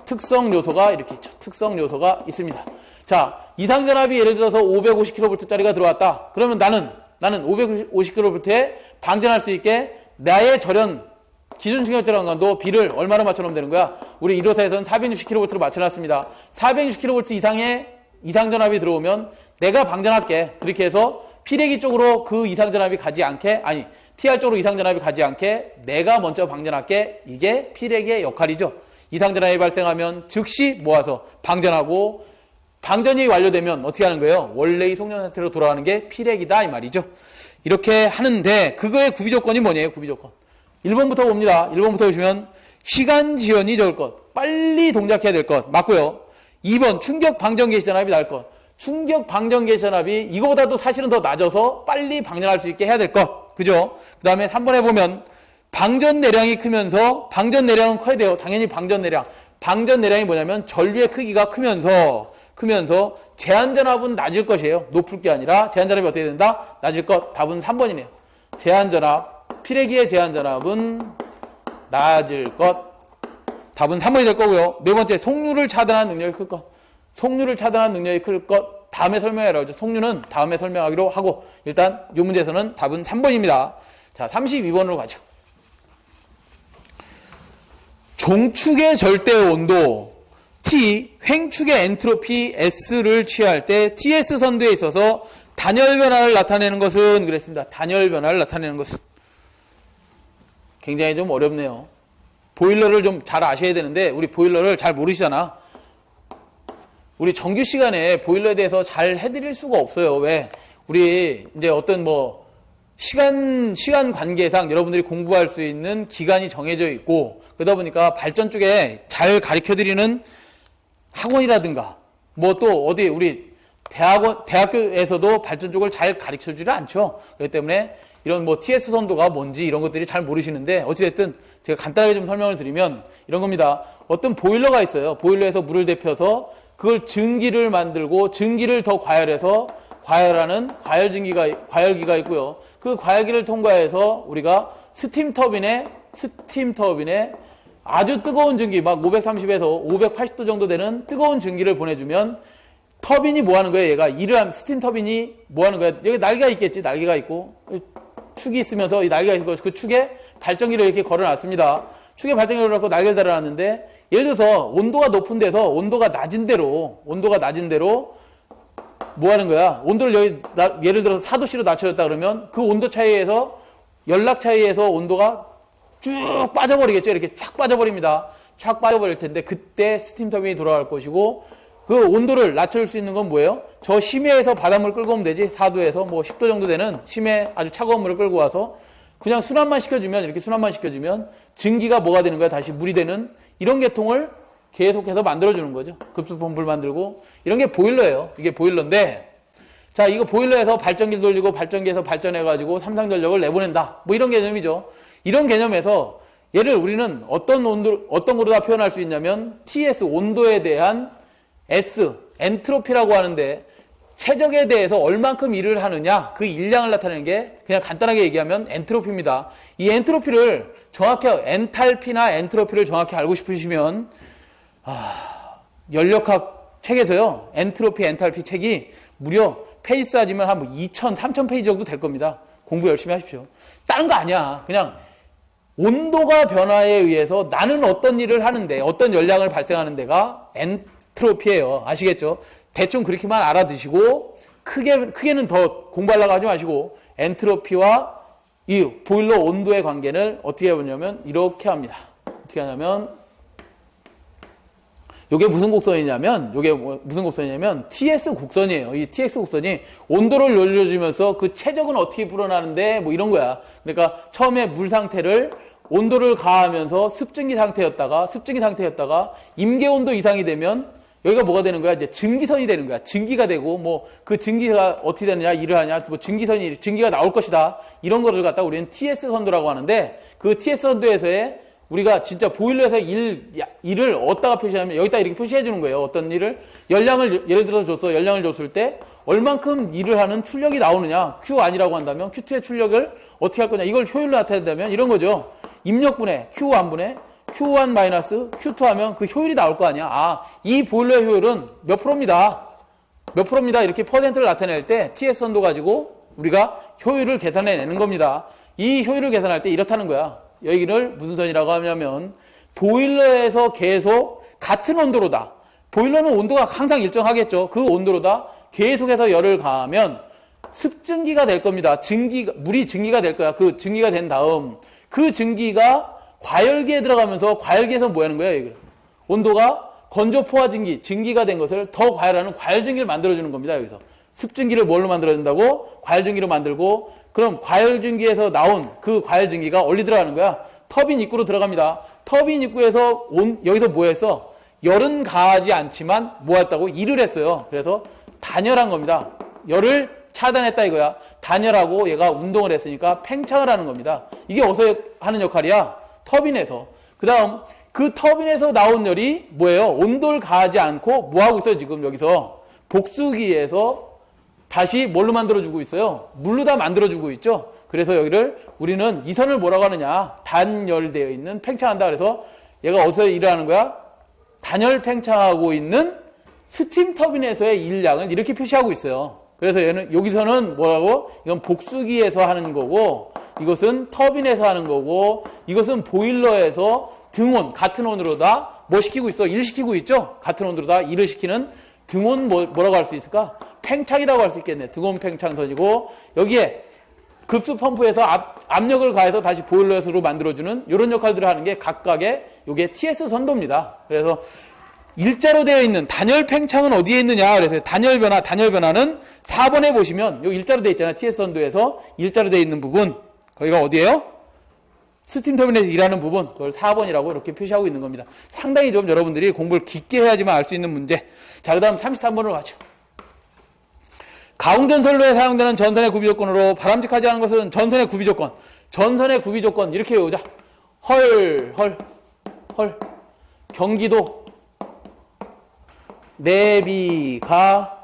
특성 요소가 이렇게 있죠. 특성 요소가 있습니다. 자, 이상전압이 예를 들어서 550kV짜리가 들어왔다. 그러면 나는 550kV에 방전할 수 있게 나의 기준 충격전 강도 B를 얼마로 맞춰놓으면 되는 거야? 우리 1호사에서는 460kV로 맞춰놨습니다. 460kV 이상의 이상전압이 들어오면 내가 방전할게. 그렇게 해서 피레기 쪽으로 그 이상전압이 가지 않게, TR 쪽으로 이상전압이 가지 않게 내가 먼저 방전할게. 이게 피레기의 역할이죠. 이상전압이 발생하면 즉시 모아서 방전하고, 방전이 완료되면 어떻게 하는 거예요? 원래의 송전 상태로 돌아가는 게 피레기다 이 말이죠. 이렇게 하는데 그거의 구비조건이 뭐냐면 1번부터 봅니다. 1번부터 보시면 시간 지연이 적을 것, 빨리 동작해야 될 것 맞고요. 2번 충격 방전 개시 전압이 나을 것. 충격 방전 개시 전압이 이거보다도 사실은 더 낮아서 빨리 방전할 수 있게 해야 될 것. 그죠? 그 다음에 3번에 보면 방전 내량이 크면서, 방전 내량은 커야 돼요. 당연히 방전 내량이 뭐냐면 전류의 크기가 크면서 제한전압은 낮을 것이에요. 높을 게 아니라 제한전압이 어떻게 된다? 낮을 것. 답은 3번이네요. 피레기의 제한전압은 낮을 것. 답은 3번이 될 거고요. 네 번째, 속류를 차단하는 능력이 클 것. 다음에 설명하라고 하죠. 속류는 다음에 설명하기로 하고 일단 이 문제에서는 답은 3번입니다. 자, 32번으로 가죠. 종축의 절대 온도 T, 횡축의 엔트로피 S를 취할 때 TS 선두에 있어서 단열 변화를 나타내는 것은 그랬습니다. 단열 변화를 나타내는 것은 굉장히 좀 어렵네요. 보일러를 좀 잘 아셔야 되는데 우리 보일러를 잘 모르시잖아. 우리 정규 시간에 보일러에 대해서 잘 해드릴 수가 없어요. 왜? 우리 이제 어떤 뭐 시간 관계상 여러분들이 공부할 수 있는 기간이 정해져 있고 그러다 보니까 발전 쪽에 잘 가르쳐드리는 학원이라든가 뭐 또 어디 우리 대학교에서도 발전 쪽을 잘 가르쳐주지 않죠. 그렇기 때문에 이런 뭐 TS 선도가 뭔지 이런 것들이 잘 모르시는데 어찌됐든 제가 간단하게 좀 설명을 드리면 이런 겁니다. 어떤 보일러가 있어요. 보일러에서 물을 데펴서 그걸 증기를 만들고 증기를 더 과열해서 과열하는 과열기가 있고요. 그 과열기를 통과해서 우리가 스팀 터빈에 아주 뜨거운 증기 막 530에서 580도 정도 되는 뜨거운 증기를 보내주면 터빈이 뭐 하는 거예요? 얘가 일을 하면 스팀 터빈이 뭐 하는 거야? 여기 날개가 있겠지. 날개가 있고 축이 있으면서 이 날개가 있고 그 축에 발전기를 이렇게 걸어놨습니다. 축에 발전기를 걸어놓고 날개를 달아놨는데 예를 들어서 온도가 높은 데서 온도가 낮은 대로 뭐 하는 거야? 온도를 여기 예를 들어서 4도씨로 낮춰졌다 그러면 그 온도 차이에서 연락 차이에서 온도가 쭉 빠져버리겠죠. 이렇게 쫙 빠져버립니다. 쫙 빠져버릴 텐데 그때 스팀 터빈이 돌아갈 것이고 그 온도를 낮춰줄 수 있는 건 뭐예요? 저 심해에서 바닷물 끌고 오면 되지. 4도에서 뭐 10도 정도 되는 심해 아주 차가운 물을 끌고 와서 그냥 순환만 시켜주면 이렇게 순환만 시켜주면 증기가 뭐가 되는 거야? 다시 물이 되는 이런 계통을 계속해서 만들어주는 거죠. 급수펌프를 만들고 이런 게 보일러예요. 이게 보일러인데 자 이거 보일러에서 발전기를 돌리고 발전기에서 발전해가지고 삼상전력을 내보낸다. 뭐 이런 개념이죠. 이런 개념에서 얘를 우리는 어떤 거로 다 표현할 수 있냐면 TS 온도에 대한 S 엔트로피라고 하는데 최적에 대해서 얼만큼 일을 하느냐 그 일량을 나타내는 게 그냥 간단하게 얘기하면 엔트로피입니다. 이 엔트로피를 정확히 엔탈피나 엔트로피를 정확히 알고 싶으시면 연력학 책에서요 엔트로피 엔탈피 책이 무려 페이지 따지면 한 2,000, 3,000페이지 정도 될 겁니다. 공부 열심히 하십시오. 다른 거 아니야. 그냥 온도가 변화에 의해서 나는 어떤 일을 하는데 어떤 열량을 발생하는 데가 엔트로피예요. 아시겠죠? 대충 그렇게만 알아두시고 크게는 더 공부하려고 하지 마시고 엔트로피와 이 보일러 온도의 관계를 어떻게 해보냐면 이렇게 합니다. 어떻게 하냐면 요게 무슨 곡선이냐면 TS 곡선이에요. 이 TS 곡선이 온도를 올려주면서 그 최적은 어떻게 불어나는데 뭐 이런 거야. 그러니까 처음에 물 상태를 온도를 가하면서 습증기 상태였다가 임계 온도 이상이 되면 여기가 뭐가 되는 거야? 이제 증기선이 되는 거야. 증기가 되고 뭐 그 증기가 어떻게 되느냐, 일을 하냐, 뭐 증기가 나올 것이다. 이런 거를 갖다 우리는 TS 선도라고 하는데 그 TS 선도에서의 우리가 진짜 보일러에서 일을 어디다가 표시하면 여기다 이렇게 표시해 주는 거예요. 어떤 일을 열량을 예를 들어서 열량을 줬을 때 얼만큼 일을 하는 출력이 나오느냐. Q 아니라고 한다면 Q2의 출력을 어떻게 할 거냐. 이걸 효율로 나타낸다면 이런 거죠. 입력분해 Q1분해 Q1 마이너스 Q2 하면 그 효율이 나올 거 아니야. 이 보일러의 효율은 몇 프로입니다. 이렇게 퍼센트를 나타낼 때 TS 선도 가지고 우리가 효율을 계산해내는 겁니다. 이 효율을 계산할 때 이렇다는 거야. 여기를 무슨 선이라고 하냐면 보일러에서 계속 같은 온도로다. 보일러는 온도가 항상 일정하겠죠. 그 온도로다 계속해서 열을 가하면 습증기가 될 겁니다. 물이 증기가 될 거야. 그 증기가 된 다음 그 증기가 과열기에 들어가면서 과열기에서 뭐 하는 거야? 온도가 건조포화 증기가 된 것을 더 과열하는 과열증기를 만들어주는 겁니다. 여기서 습증기를 뭘로 만들어준다고? 과열증기로 만들고 그럼 과열증기에서 나온 그 과열증기가 어디 들어가는 거야? 터빈 입구로 들어갑니다. 터빈 입구에서 여기서 뭐 했어? 열은 가하지 않지만 뭐 했다고? 일을 했어요. 그래서 단열한 겁니다. 열을 차단했다 이거야. 단열하고 얘가 운동을 했으니까 팽창을 하는 겁니다. 이게 어디서 하는 역할이야? 터빈에서. 그 다음 그 터빈에서 나온 열이 뭐예요? 온도를 가하지 않고 뭐 하고 있어요? 지금 여기서 복수기에서 다시 뭘로 만들어주고 있어요? 물로 다 만들어주고 있죠? 그래서 여기를 우리는 이 선을 뭐라고 하느냐? 단열되어 있는 팽창한다. 그래서 얘가 어디서 일을 하는 거야? 단열 팽창하고 있는 스팀 터빈에서의 일량을 이렇게 표시하고 있어요. 그래서 얘는 여기서는 뭐라고? 이건 복수기에서 하는 거고, 이것은 터빈에서 하는 거고, 이것은 보일러에서 등온, 같은 온으로 다 뭐 시키고 있어? 일 시키고 있죠? 같은 온으로 다 일을 시키는 등온 뭐라고 할 수 있을까? 팽창이라고 할 수 있겠네. 등온 팽창선이고, 여기에 급수 펌프에서 압력을 가해서 다시 보일러에서로 만들어주는 이런 역할들을 하는 게 각각의 요게 TS 선도입니다. 그래서 일자로 되어 있는 단열 팽창은 어디에 있느냐? 그래서 단열 변화는 4번에 보시면 요 일자로 되어 있잖아요. TS 선도에서 일자로 되어 있는 부분, 거기가 어디예요? 스팀 터빈에서 일하는 부분, 그걸 4번이라고 이렇게 표시하고 있는 겁니다. 상당히 좀 여러분들이 공부를 깊게 해야지만 알 수 있는 문제. 자, 그 다음 33번으로 가죠. 가공전선로에 사용되는 전선의 구비조건으로 바람직하지 않은 것은 전선의 구비조건. 전선의 구비조건 이렇게 외우자. 헐. 경기도 내비가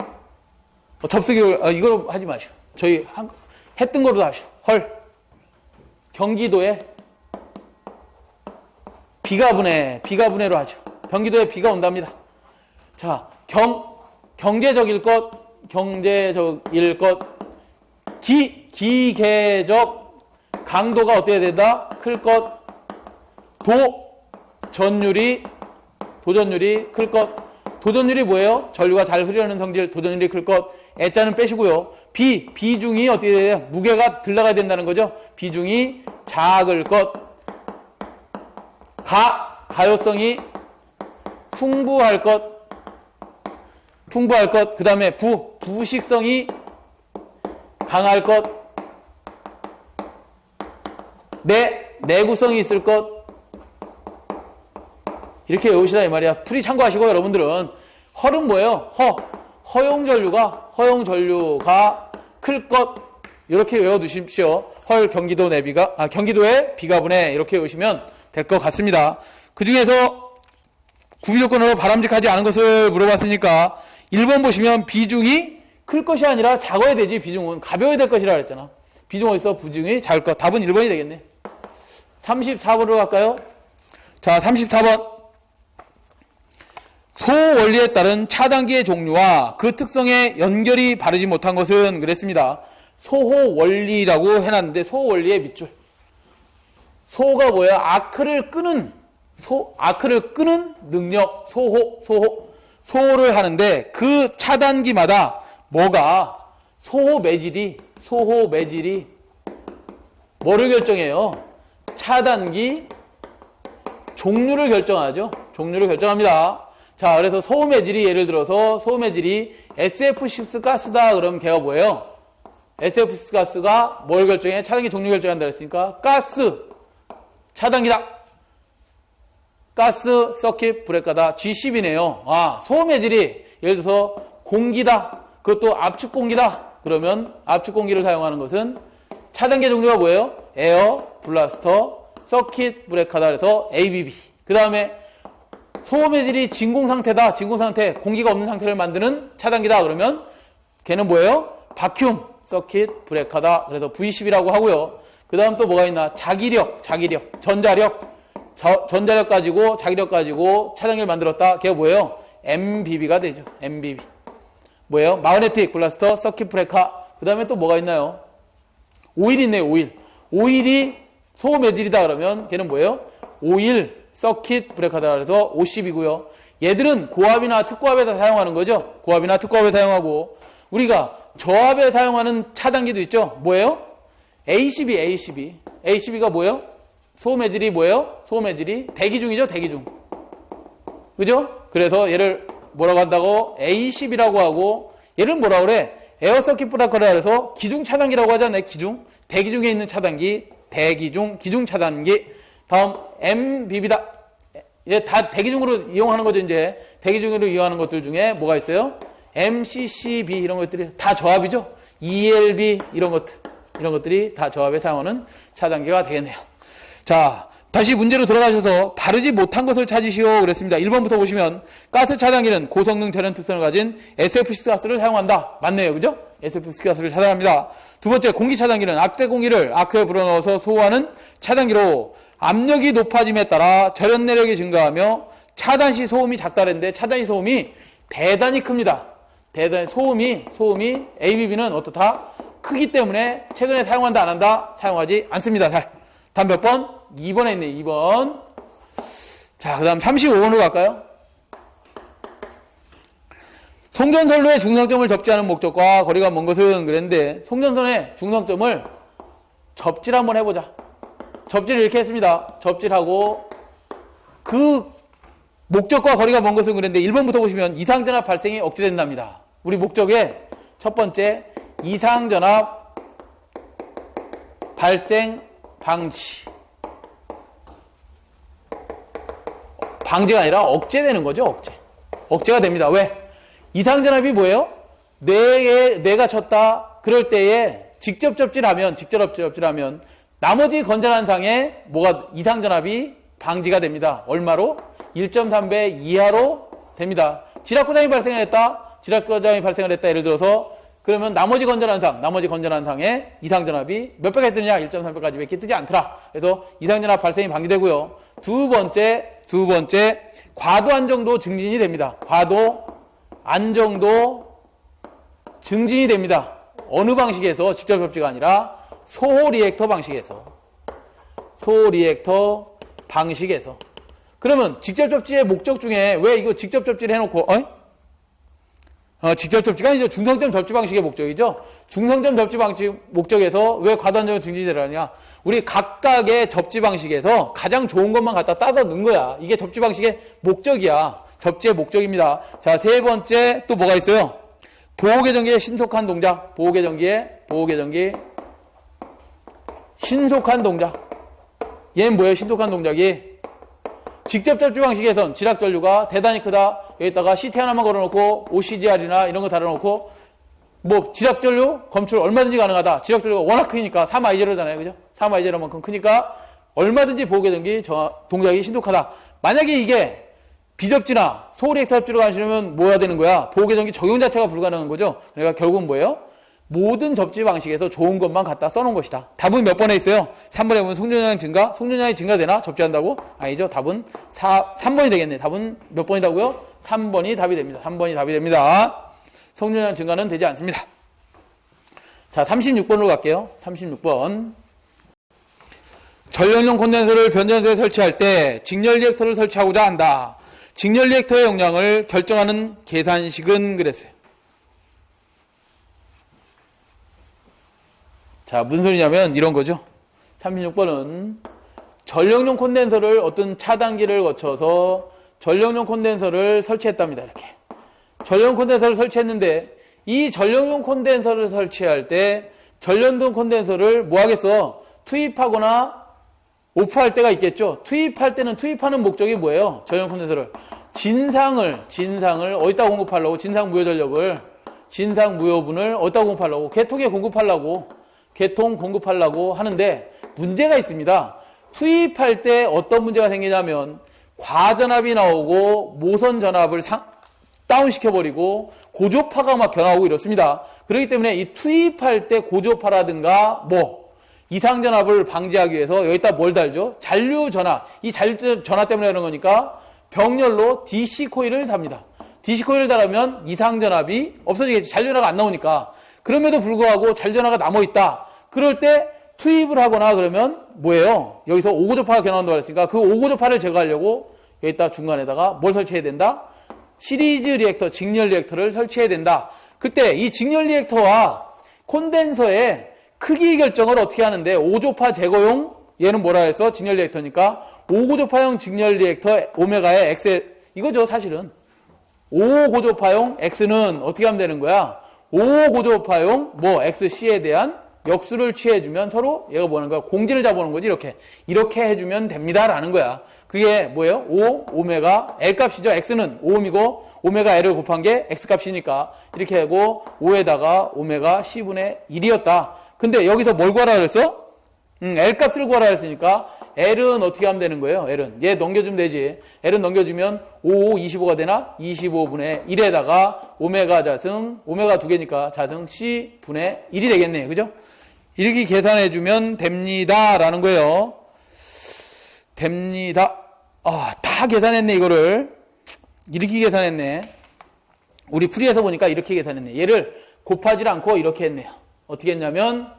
접속이 이걸 하지 마시오. 저희 했던 거로 하시오. 경기도에 비가 분해로 하죠. 경기도에 비가 온답니다. 자, 경제적일 것, 기계적 강도가 어때야 된다? 클 것, 도전율이 클 것. 도전율이 뭐예요? 전류가 잘 흐르는 성질, 도전율이 클 것. 애자는 빼시고요. 비중이 어떻게 돼요? 무게가 들 나가야 된다는 거죠. 비중이 작을 것. 가요성이 풍부할 것. 그 다음에 부식성이 강할 것. 내구성이 있을 것. 이렇게 외우시라 이 말이야. 풀이 참고하시고 여러분들은 헐은 뭐예요? 허용전류가 클 것. 이렇게 외워두십시오. 경기도 경기도에 비가 분해 이렇게 외우시면 될 것 같습니다. 그 중에서 구비조건으로 바람직하지 않은 것을 물어봤으니까 1번 보시면 비중이 클 것이 아니라 작아야 되지. 비중은 가벼워야 될 것이라 그랬잖아. 비중 어디서 비중이 작을 것. 답은 1번이 되겠네. 34번으로 갈까요? 자, 34번. 소원리에 따른 차단기의 종류와 그 특성에 연결이 바르지 못한 것은 그랬습니다. 소호원리라고 해놨는데 소호원리의 밑줄. 소가 뭐야? 아크를 끄는 능력. 소호를 하는데 그 차단기마다 소호 매질이 뭐를 결정해요? 차단기 종류를 결정하죠. 종류를 결정합니다. 자, 그래서 소호 매질이 예를 들어서 소호 매질이 SF6 가스다 그러면 걔가 뭐예요? SF6 가스가 뭘 결정해? 차단기 종류 결정한다 그랬으니까 가스 차단기다. 가스 서킷 브레이커다. G10이네요. 소호 매질이 예를 들어서 공기다. 그것도 압축 공기다. 그러면 압축 공기를 사용하는 것은 차단기 종류가 뭐예요? 에어, 블라스터, 서킷 브레이커다. 그래서 ABB. 그 다음에 소호 매질이 진공 상태다. 진공 상태, 공기가 없는 상태를 만드는 차단기다. 그러면 걔는 뭐예요? 바큐um, 서킷 브레이커다. 그래서 V10이라고 하고요. 그 다음 또 뭐가 있나? 자기력, 전자력 가지고 자기력 가지고 차단기를 만들었다. 걔가 뭐예요? MBB가 되죠. MBB. 뭐예요? 마그네틱 블라스터, 서킷 브레이커. 그 다음에 또 뭐가 있나요? 오일 있네요. 오일이 소호 매질이다 그러면 걔는 뭐예요? 오일 서킷 브레이커다. 그래서 50이고요. 얘들은 고압이나 특고압에서 사용하는 거죠. 고압이나 특고압에 사용하고 우리가 저압에 사용하는 차단기도 있죠. 뭐예요? ACB가 뭐예요? 소호 매질이 뭐예요? 소호 매질이 대기중이죠. 대기중. 그죠? 그래서 얘를 뭐라고 한다고? ACB라고 하고 얘를 뭐라고 그래? 에어 서킷 브레이커라 그래서 기중 차단기라고 하잖아요. 기중. 대기중에 있는 차단기. 기중 차단기. 다음 MBB다. 얘 다 대기중으로 이용하는 거죠. 이제 대기중으로 이용하는 것들 중에 뭐가 있어요? MCCB 이런 것들이 다 저압이죠. ELB 이런 것들이 다 저압에 사용하는 차단기가 되겠네요. 자, 다시 문제로 들어가셔서 바르지 못한 것을 찾으시오 그랬습니다. 1번부터 보시면 가스 차단기는 고성능 절연 특성을 가진 SF6 가스를 사용한다. 맞네요. 그죠? SF6 가스를 차단합니다. 두 번째, 공기 차단기는 악재 공기를 아크에 불어넣어서 소화하는 차단기로 압력이 높아짐에 따라 절연 내력이 증가하며 차단 시 소음이 작다는데 차단 시 소음이 대단히 큽니다. 대단히 소음이 ABB는 어떻다? 크기 때문에 최근에 사용한다 안 한다? 사용하지 않습니다. 잘. 다음 몇 번? 2번에 있네. 2번. 자, 그 다음 35번으로 갈까요? 송전선로의 중성점을 접지하는 목적과 거리가 먼 것은 그랬는데 송전선의 중성점을 접지를 한번 해보자. 접지를 이렇게 했습니다. 접지하고 그 목적과 거리가 먼 것은 그랬는데 1번부터 보시면 이상전압 발생이 억제된답니다. 우리 목적의 첫 번째 이상전압 발생 방지. 방지가 아니라 억제되는 거죠. 억제. 억제가 됩니다. 왜? 이상전압이 뭐예요? 뇌가 쳤다. 그럴 때에 직접 접질하면 나머지 건전한 상에 뭐가 이상전압이 방지가 됩니다. 얼마로? 1.3배 이하로 됩니다. 지락고장이 발생을 했다. 예를 들어서 그러면 나머지 건전한 상에 이상전압이 몇 배가 뜨느냐? 1.3배까지밖에 뜨지 않더라. 그래서 이상전압 발생이 방지되고요. 두 번째 과도 안정도 증진이 됩니다. 과도 안정도 증진이 됩니다. 어느 방식에서? 직접 접지가 아니라 소리액터 방식에서. 그러면 직접 접지의 목적 중에 왜 이거 직접 접지를 해놓고 직접 접지가 아니죠. 중성점 접지 방식의 목적이죠. 중성점 접지 방식 목적에서 왜 과도 안정도 증진이 되느냐? 우리 각각의 접지 방식에서 가장 좋은 것만 갖다 따서 넣은 거야. 이게 접지 방식의 목적이야. 접지의 목적입니다. 자, 세 번째 또 뭐가 있어요? 보호계전기의 신속한 동작. 보호계전기 신속한 동작. 얘는 뭐예요? 신속한 동작이 직접 접지 방식에선 지락전류가 대단히 크다. 여기다가 CT 하나만 걸어놓고 OCGR이나 이런 거 달아놓고 뭐 지락전류 검출 얼마든지 가능하다. 지락전류가 워낙 크니까 3I0잖아요. 그죠? 3I0만큼 크니까 얼마든지 보호계전기 동작이 신속하다. 만약에 이게 비접지나 소리액터 접지로 가시려면 뭐 해야 되는 거야? 보호계전기 적용 자체가 불가능한 거죠. 그러니까 결국은 뭐예요? 모든 접지 방식에서 좋은 것만 갖다 써놓은 것이다. 답은 몇 번에 있어요? 3번에 보면 송전량이 증가? 송전량이 증가되나? 접지한다고? 아니죠. 답은 3번이 되겠네. 답은 몇 번이라고요? 3번이 답이 됩니다. 3번이 답이 됩니다. 송전량 증가는 되지 않습니다. 자, 36번으로 갈게요. 36번. 전력용 콘덴서를 변전소에 설치할 때 직렬 리액터를 설치하고자 한다. 직렬 리액터의 용량을 결정하는 계산식은 그랬어요. 자, 무슨 소리냐면 이런 거죠. 36번은 전력용 콘덴서를 어떤 차단기를 거쳐서 전력용 콘덴서를 설치했답니다. 이렇게. 전력용 콘덴서를 설치했는데 이 전력용 콘덴서를 설치할 때 전력용 콘덴서를 뭐 하겠어? 투입하거나 오프할 때가 있겠죠. 투입할 때는 투입하는 목적이 뭐예요? 전력용 콘덴서를 진상을 어디다 공급하려고? 진상 무효분을 어디다 공급하려고? 개통 공급하려고 하는데 문제가 있습니다. 투입할 때 어떤 문제가 생기냐면 과전압이 나오고 모선 전압을 다운시켜버리고 고조파가 막 견하고 이렇습니다. 그렇기 때문에 이 투입할 때 고조파라든가 이상전압을 방지하기 위해서 여기다 뭘 달죠? 잔류전압. 이 잔류전압 때문에 그런 거니까 병렬로 DC 코일을 답니다. DC 코일을 달으면 이상전압이 없어지겠지. 잔류전압이 안 나오니까. 그럼에도 불구하고 잔류전압가 남아있다. 그럴 때 투입을 하거나 그러면 뭐예요? 여기서 5고조파가 견나온다고 했으니까 그 5고조파를 제거하려고 여기다 중간에다가 뭘 설치해야 된다? 시리즈 리액터, 직렬 리액터를 설치해야 된다. 그때 이 직렬 리액터와 콘덴서의 크기 결정을 어떻게 하는데 5조파 제거용 얘는 뭐라 해서 직렬 리액터니까 5고조파용 직렬 리액터 오메가의 X 이거죠 사실은. 5고조파용 X는 어떻게 하면 되는 거야? 5고조파용 XC에 대한 역수를 취해주면 서로 얘가 뭐 하는 거야? 공진을 잡아오는 거지 이렇게 해주면 됩니다라는 거야. 그게 뭐예요? 5 오메가 L 값이죠. X는 5옴이고 오메가 L을 곱한 게 X 값이니까 이렇게 하고 5에다가 오메가 C분의 1이었다. 근데 여기서 뭘 구하라 그랬어? L 값을 구하라 그랬으니까 L은 어떻게 하면 되는 거예요? L은 얘 넘겨주면 되지. L은 넘겨주면 5, 25가 되나? 25분의 1에다가 오메가 자승, 오메가 두 개니까 자승 C분의 1이 되겠네요. 그죠? 이렇게 계산해주면 됩니다라는 거예요. 됩니다. 다 계산했네 이거를. 이렇게 계산했네. 우리 풀이해서 보니까 이렇게 계산했네. 얘를 곱하지 않고 이렇게 했네요. 어떻게 했냐면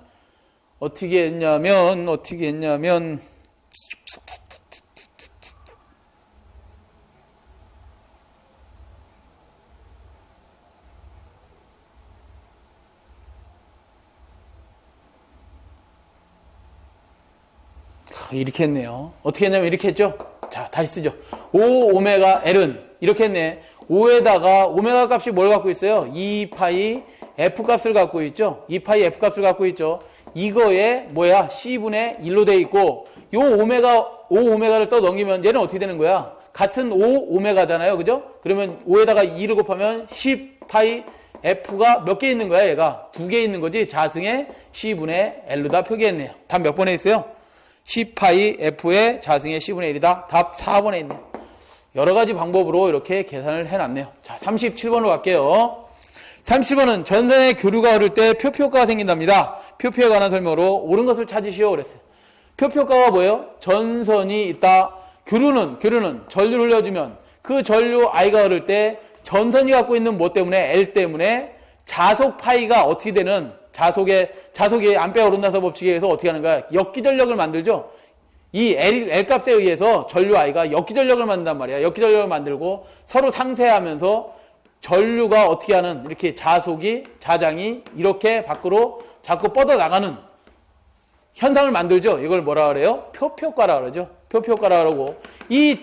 이렇게 했네요. 어떻게 했냐면 이렇게 했죠. 자, 다시 쓰죠. 5오메가 L은 이렇게 했네. 5에다가 오메가 값이 뭘 갖고 있어요? 2파이 F 값을 갖고 있죠. 2파이 F 값을 갖고 있죠. 이거에 뭐야? C분의 1로 돼 있고 요 5오메가를 또 넘기면 얘는 어떻게 되는 거야? 같은 5오메가잖아요. 그죠? 그러면 5에다가 2를 곱하면 10파이 F가 몇 개 있는 거야? 얘가 2개 있는 거지. 자승의 C분의 L로다 표기했네요. 답 몇 번에 있어요? 10파이 F의 자승의 C분의 1이다. 답 4번에 있네요. 여러 가지 방법으로 이렇게 계산을 해놨네요. 자, 37번으로 갈게요. 37번은 전선의 교류가 흐를 때 표피효과가 생긴답니다. 표피에 관한 설명으로 옳은 것을 찾으시오 그랬어요. 표피효과가 뭐예요? 전선이 있다. 교류는 전류를 흘려주면 그 전류 I가 흐를 때 전선이 갖고 있는 뭐 때문에? L 때문에 자속 파이가 어떻게 되는 자속이 암페어 오른나서 법칙에 의해서 어떻게 하는 거야? 역기전력을 만들죠. 이 L 값에 의해서 전류 I가 역기전력을 만든단 말이야. 역기전력을 만들고 서로 상쇄하면서 전류가 어떻게 하는 이렇게 자장이 이렇게 밖으로 자꾸 뻗어나가는 현상을 만들죠. 이걸 뭐라 그래요? 표피효과라 그러죠. 표피효과라 그러고 이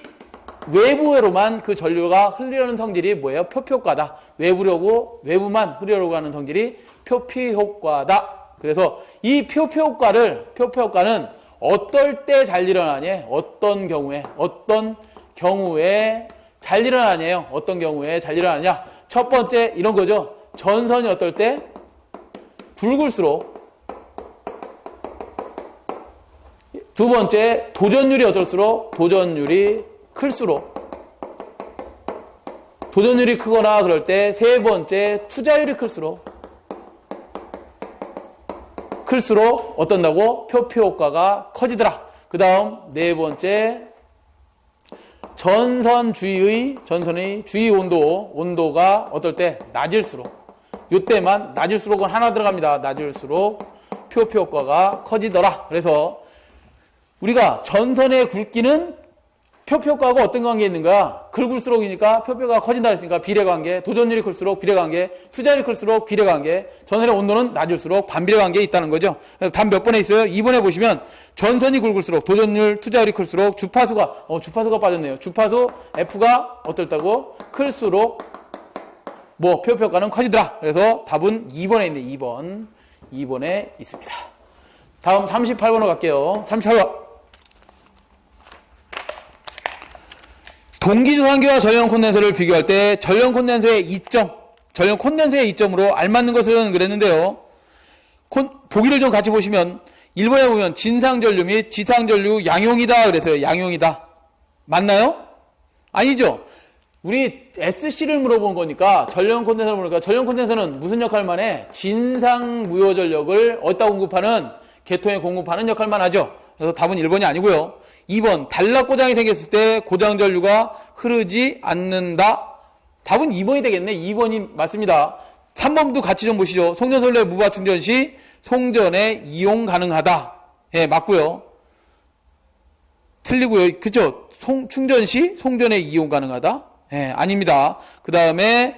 외부로만 그 전류가 흐르려는 성질이 뭐예요? 표피효과다. 외부만 흐르려고 하는 성질이 표피효과다. 그래서 이 표피효과는 어떨 때 잘 일어나냐? 어떤 경우에 잘 일어나냐요? 어떤 경우에 잘 일어나냐? 첫 번째 이런 거죠. 전선이 어떨 때? 굵을수록. 두 번째 도전율이 어떨수록? 도전율이 클수록. 도전율이 크거나 그럴 때. 세 번째 투자율이 클수록 어떤다고? 표피효과가 커지더라. 그 다음 네 번째 전선의 주위 온도가 어떨 때? 낮을수록. 이때만 낮을수록은 하나 들어갑니다. 낮을수록 표피효과가 커지더라. 그래서 우리가 전선의 굵기는 표피효과하고 어떤 관계에 있는 거야? 굵을수록이니까 표피효과가 커진다 했으니까 비례관계, 도전율이 클수록 비례관계, 투자율이 클수록 비례관계, 전선의 온도는 낮을수록 반비례관계에 있다는 거죠. 답 몇 번에 있어요? 2번에 보시면 전선이 굵을수록 도전율, 투자율이 클수록 주파수가 빠졌네요. 주파수 F가 어떨다고? 클수록 표피효과는 커지더라. 그래서 답은 2번에 있네. 2번에 있습니다. 다음 38번으로 갈게요. 38번. 동기조산기와 전력 콘덴서를 비교할 때 전력 콘덴서의 이점으로 알맞는 것은 그랬는데요. 보기를 좀 같이 보시면 1번에 보면 진상전류 및 지상전류 양용이다 그래서요. 양용이다. 맞나요? 아니죠. 우리 SC를 물어본 거니까 전력 콘덴서를 물으니까 전력 콘덴서는 무슨 역할만 해? 진상 무효 전력을 어디다 공급하는? 계통에 공급하는 역할만 하죠. 그래서 답은 1번이 아니고요. 2번 단락고장이 생겼을 때 고장전류가 흐르지 않는다. 답은 2번이 되겠네. 2번이 맞습니다. 3번도 같이 좀 보시죠. 송전선로의 무바 충전 시 송전에 이용 가능하다. 예, 맞고요. 틀리고요. 그쵸? 충전 시 송전에 이용 가능하다. 예, 아닙니다. 그 다음에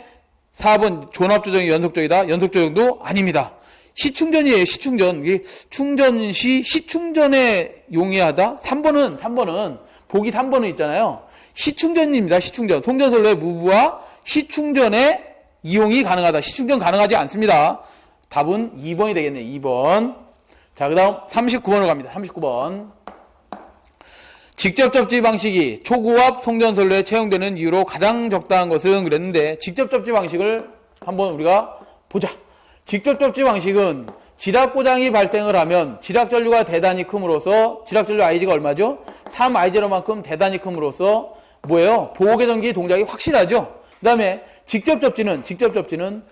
4번 존압조정이 연속적이다. 연속조정도 아닙니다. 시충전이에요. 시충전. 이게 충전 시 시충전에 용이하다. 3번은 보기 3번은 있잖아요. 시충전입니다. 시충전. 송전선로의 무브와 시충전에 이용이 가능하다. 시충전 가능하지 않습니다. 답은 2번이 되겠네요. 2번. 자, 그 다음 39번으로 갑니다. 39번. 직접 접지 방식이 초고압 송전선로에 채용되는 이유로 가장 적당한 것은 그랬는데 직접 접지 방식을 한번 우리가 보자. 직접 접지 방식은 지락고장이 발생을 하면 지락전류가 대단히 큼으로써 지락전류 IG가 얼마죠? 3I0만큼 대단히 큼으로써 뭐예요? 보호개전기 동작이 확실하죠? 그 다음에 직접 접지는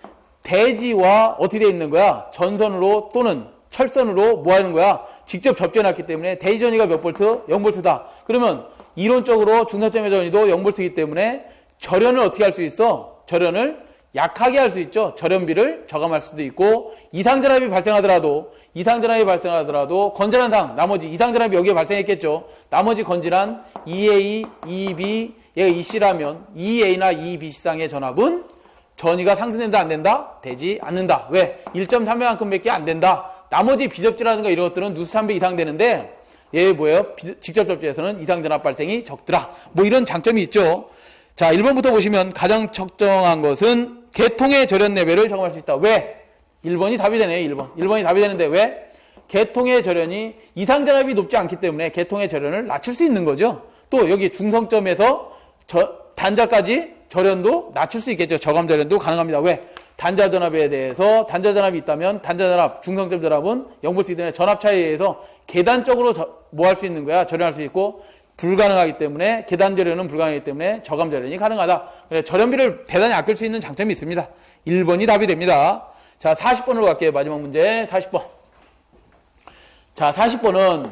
대지와 어떻게 되어 있는 거야? 전선으로 또는 철선으로 뭐 하는 거야? 직접 접지해놨기 때문에 대지 전위가 몇 볼트? 0볼트다. 그러면 이론적으로 중사점의 전위도 0볼트이기 때문에 절연을 어떻게 할 수 있어? 절연을 약하게 할 수 있죠. 절연비를 저감할 수도 있고 이상전압이 발생하더라도 건전한 상 나머지 이상전압이 여기에 발생했겠죠. 나머지 건전한 EA, EB 얘가 EC라면 EA나 EBC상의 전압은 전위가 상승된다 안 된다? 되지 않는다. 왜? 1.3배만큼밖에 안 된다. 나머지 비접지라든가 이런 것들은 누수 3배 이상 되는데 얘 뭐예요? 직접 접지에서는 이상전압 발생이 적더라. 뭐 이런 장점이 있죠. 자, 1번부터 보시면 가장 적정한 것은 개통의 절연 레벨을 적용할 수 있다. 왜? 1번이 답이 되네요. 1번이 답이 되는데 왜? 개통의 절연이 이상전압이 높지 않기 때문에 개통의 절연을 낮출 수 있는 거죠. 또 여기 중성점에서 단자까지 절연도 낮출 수 있겠죠. 저감 절연도 가능합니다. 왜? 단자 전압에 대해서 단자 전압이 있다면 단자 전압, 중성점 전압은 0볼트이기 때문에 전압 차이에 의해서 계단적으로 뭐 할 수 있는 거야? 절연할 수 있고 불가능하기 때문에 계단 절연은 불가능하기 때문에 저감 절연이 가능하다. 그래 절연비를 대단히 아낄 수 있는 장점이 있습니다. 1번이 답이 됩니다. 자, 40번으로 갈게요. 마지막 문제 40번. 자, 40번은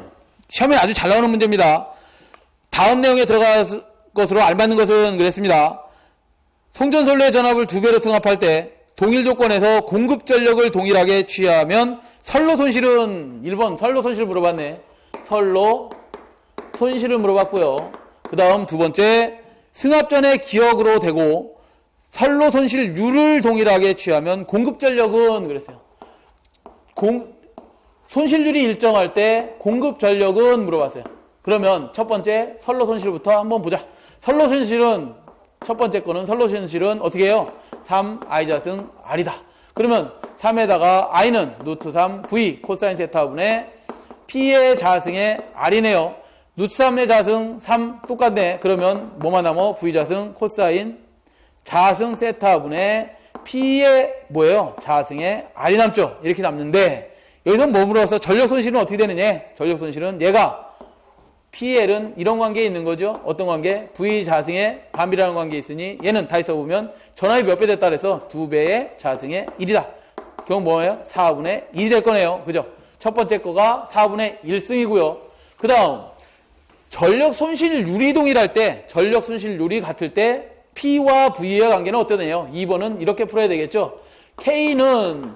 시험에 아주 잘 나오는 문제입니다. 다음 내용에 들어갈 것으로 알맞는 것은 그랬습니다. 송전선로의 전압을 2배로 승합할 때 동일 조건에서 공급 전력을 동일하게 취하면 선로 손실은 1번 선로 손실 물어봤네. 선로 손실을 물어봤고요. 그 다음 두 번째 승합전의 기역으로 되고 선로 손실률을 동일하게 취하면 공급 전력은 그랬어요. 손실률이 일정할 때 공급 전력은 물어봤어요. 그러면 첫 번째 선로 손실부터 한번 보자. 선로 손실은 첫 번째 거는 선로 손실은 어떻게 해요? 3i 자승 r이다. 그러면 3에다가 i는 루트 3 v 코사인 세타분의 p의 자승의 r이네요. 루트 3의 자승 3 똑같네. 그러면 뭐만 남어? v 자승 코사인 자승 세타분의 p의 뭐예요? 자승의 r이 남죠. 이렇게 남는데 여기서 뭐 물어서 전력 손실은 어떻게 되느냐? 전력 손실은 얘가 PL은 이런 관계에 있는 거죠. 어떤 관계? V 자승의 반비라는 관계에 있으니 얘는 다시 써보면 전압이 몇 배 됐다 그래서 2배의 자승의 1이다. 결국 뭐예요? 4분의 1이 될 거네요. 그죠? 첫 번째 거가 4분의 1승이고요. 그 다음 전력 손실률이 동일할 때 전력 손실률이 같을 때 P와 V의 관계는 어떠냐요? 2번은 이렇게 풀어야 되겠죠. K는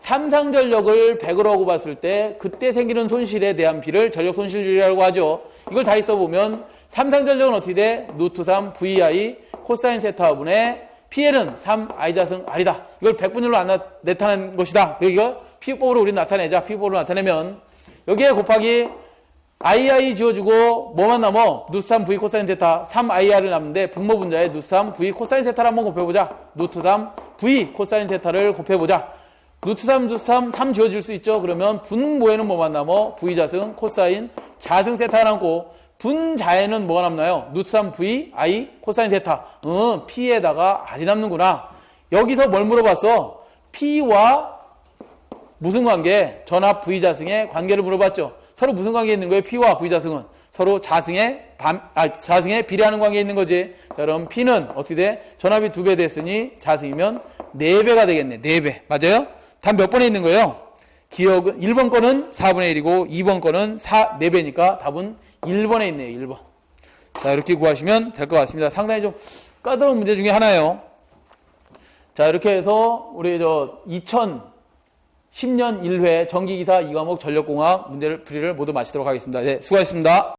삼상 전력을 100으로 하고 봤을 때 그때 생기는 손실에 대한 비를 전력 손실률이라고 하죠. 이걸 다시 써보면 삼상 전력은 어떻게 돼? 루트 3 VI 코사인 세타분의 PL은 3I 자승 R이다. 이걸 100분율로 나타낸 것이다. 이거 피법으로 우리 나타내자. 피법으로 나타내면 여기에 곱하기 II 지워주고 뭐만 남어? 루트 3 V 코사인 세타 3IR을 남는데 분모 분자에 루트 3 V 코사인 세타를 한번 곱해보자. 루트 3 V 코사인 세타를 곱해보자. 루트 3 지워질 수 있죠. 그러면 분모에는 뭐만 남어? V 자승 코사인 자승 세타가 남고 분자에는 뭐가 남나요? 루트 3 V I 코사인 세타. P에다가 R이 남는구나. 여기서 뭘 물어봤어? P와 무슨 관계? 전압 V 자승의 관계를 물어봤죠. 서로 무슨 관계에 있는 거예요? P와 V 자승은 서로 자승에 비례하는 관계에 있는 거지. 자, 그럼 P는 어떻게 돼? 전압이 2배 됐으니 자승이면 4배가 되겠네. 4배. 맞아요? 답 몇 번에 있는 거예요? 기억은 1번 거는 4분의 1이고 2번 거는 4배니까 답은 1번에 있네요. 1번. 자, 이렇게 구하시면 될 것 같습니다. 상당히 좀 까다로운 문제 중에 하나예요. 자, 이렇게 해서 우리 2010년 1회 전기기사 2과목 전력공학 문제를 풀이를 모두 마치도록 하겠습니다. 네, 수고하셨습니다.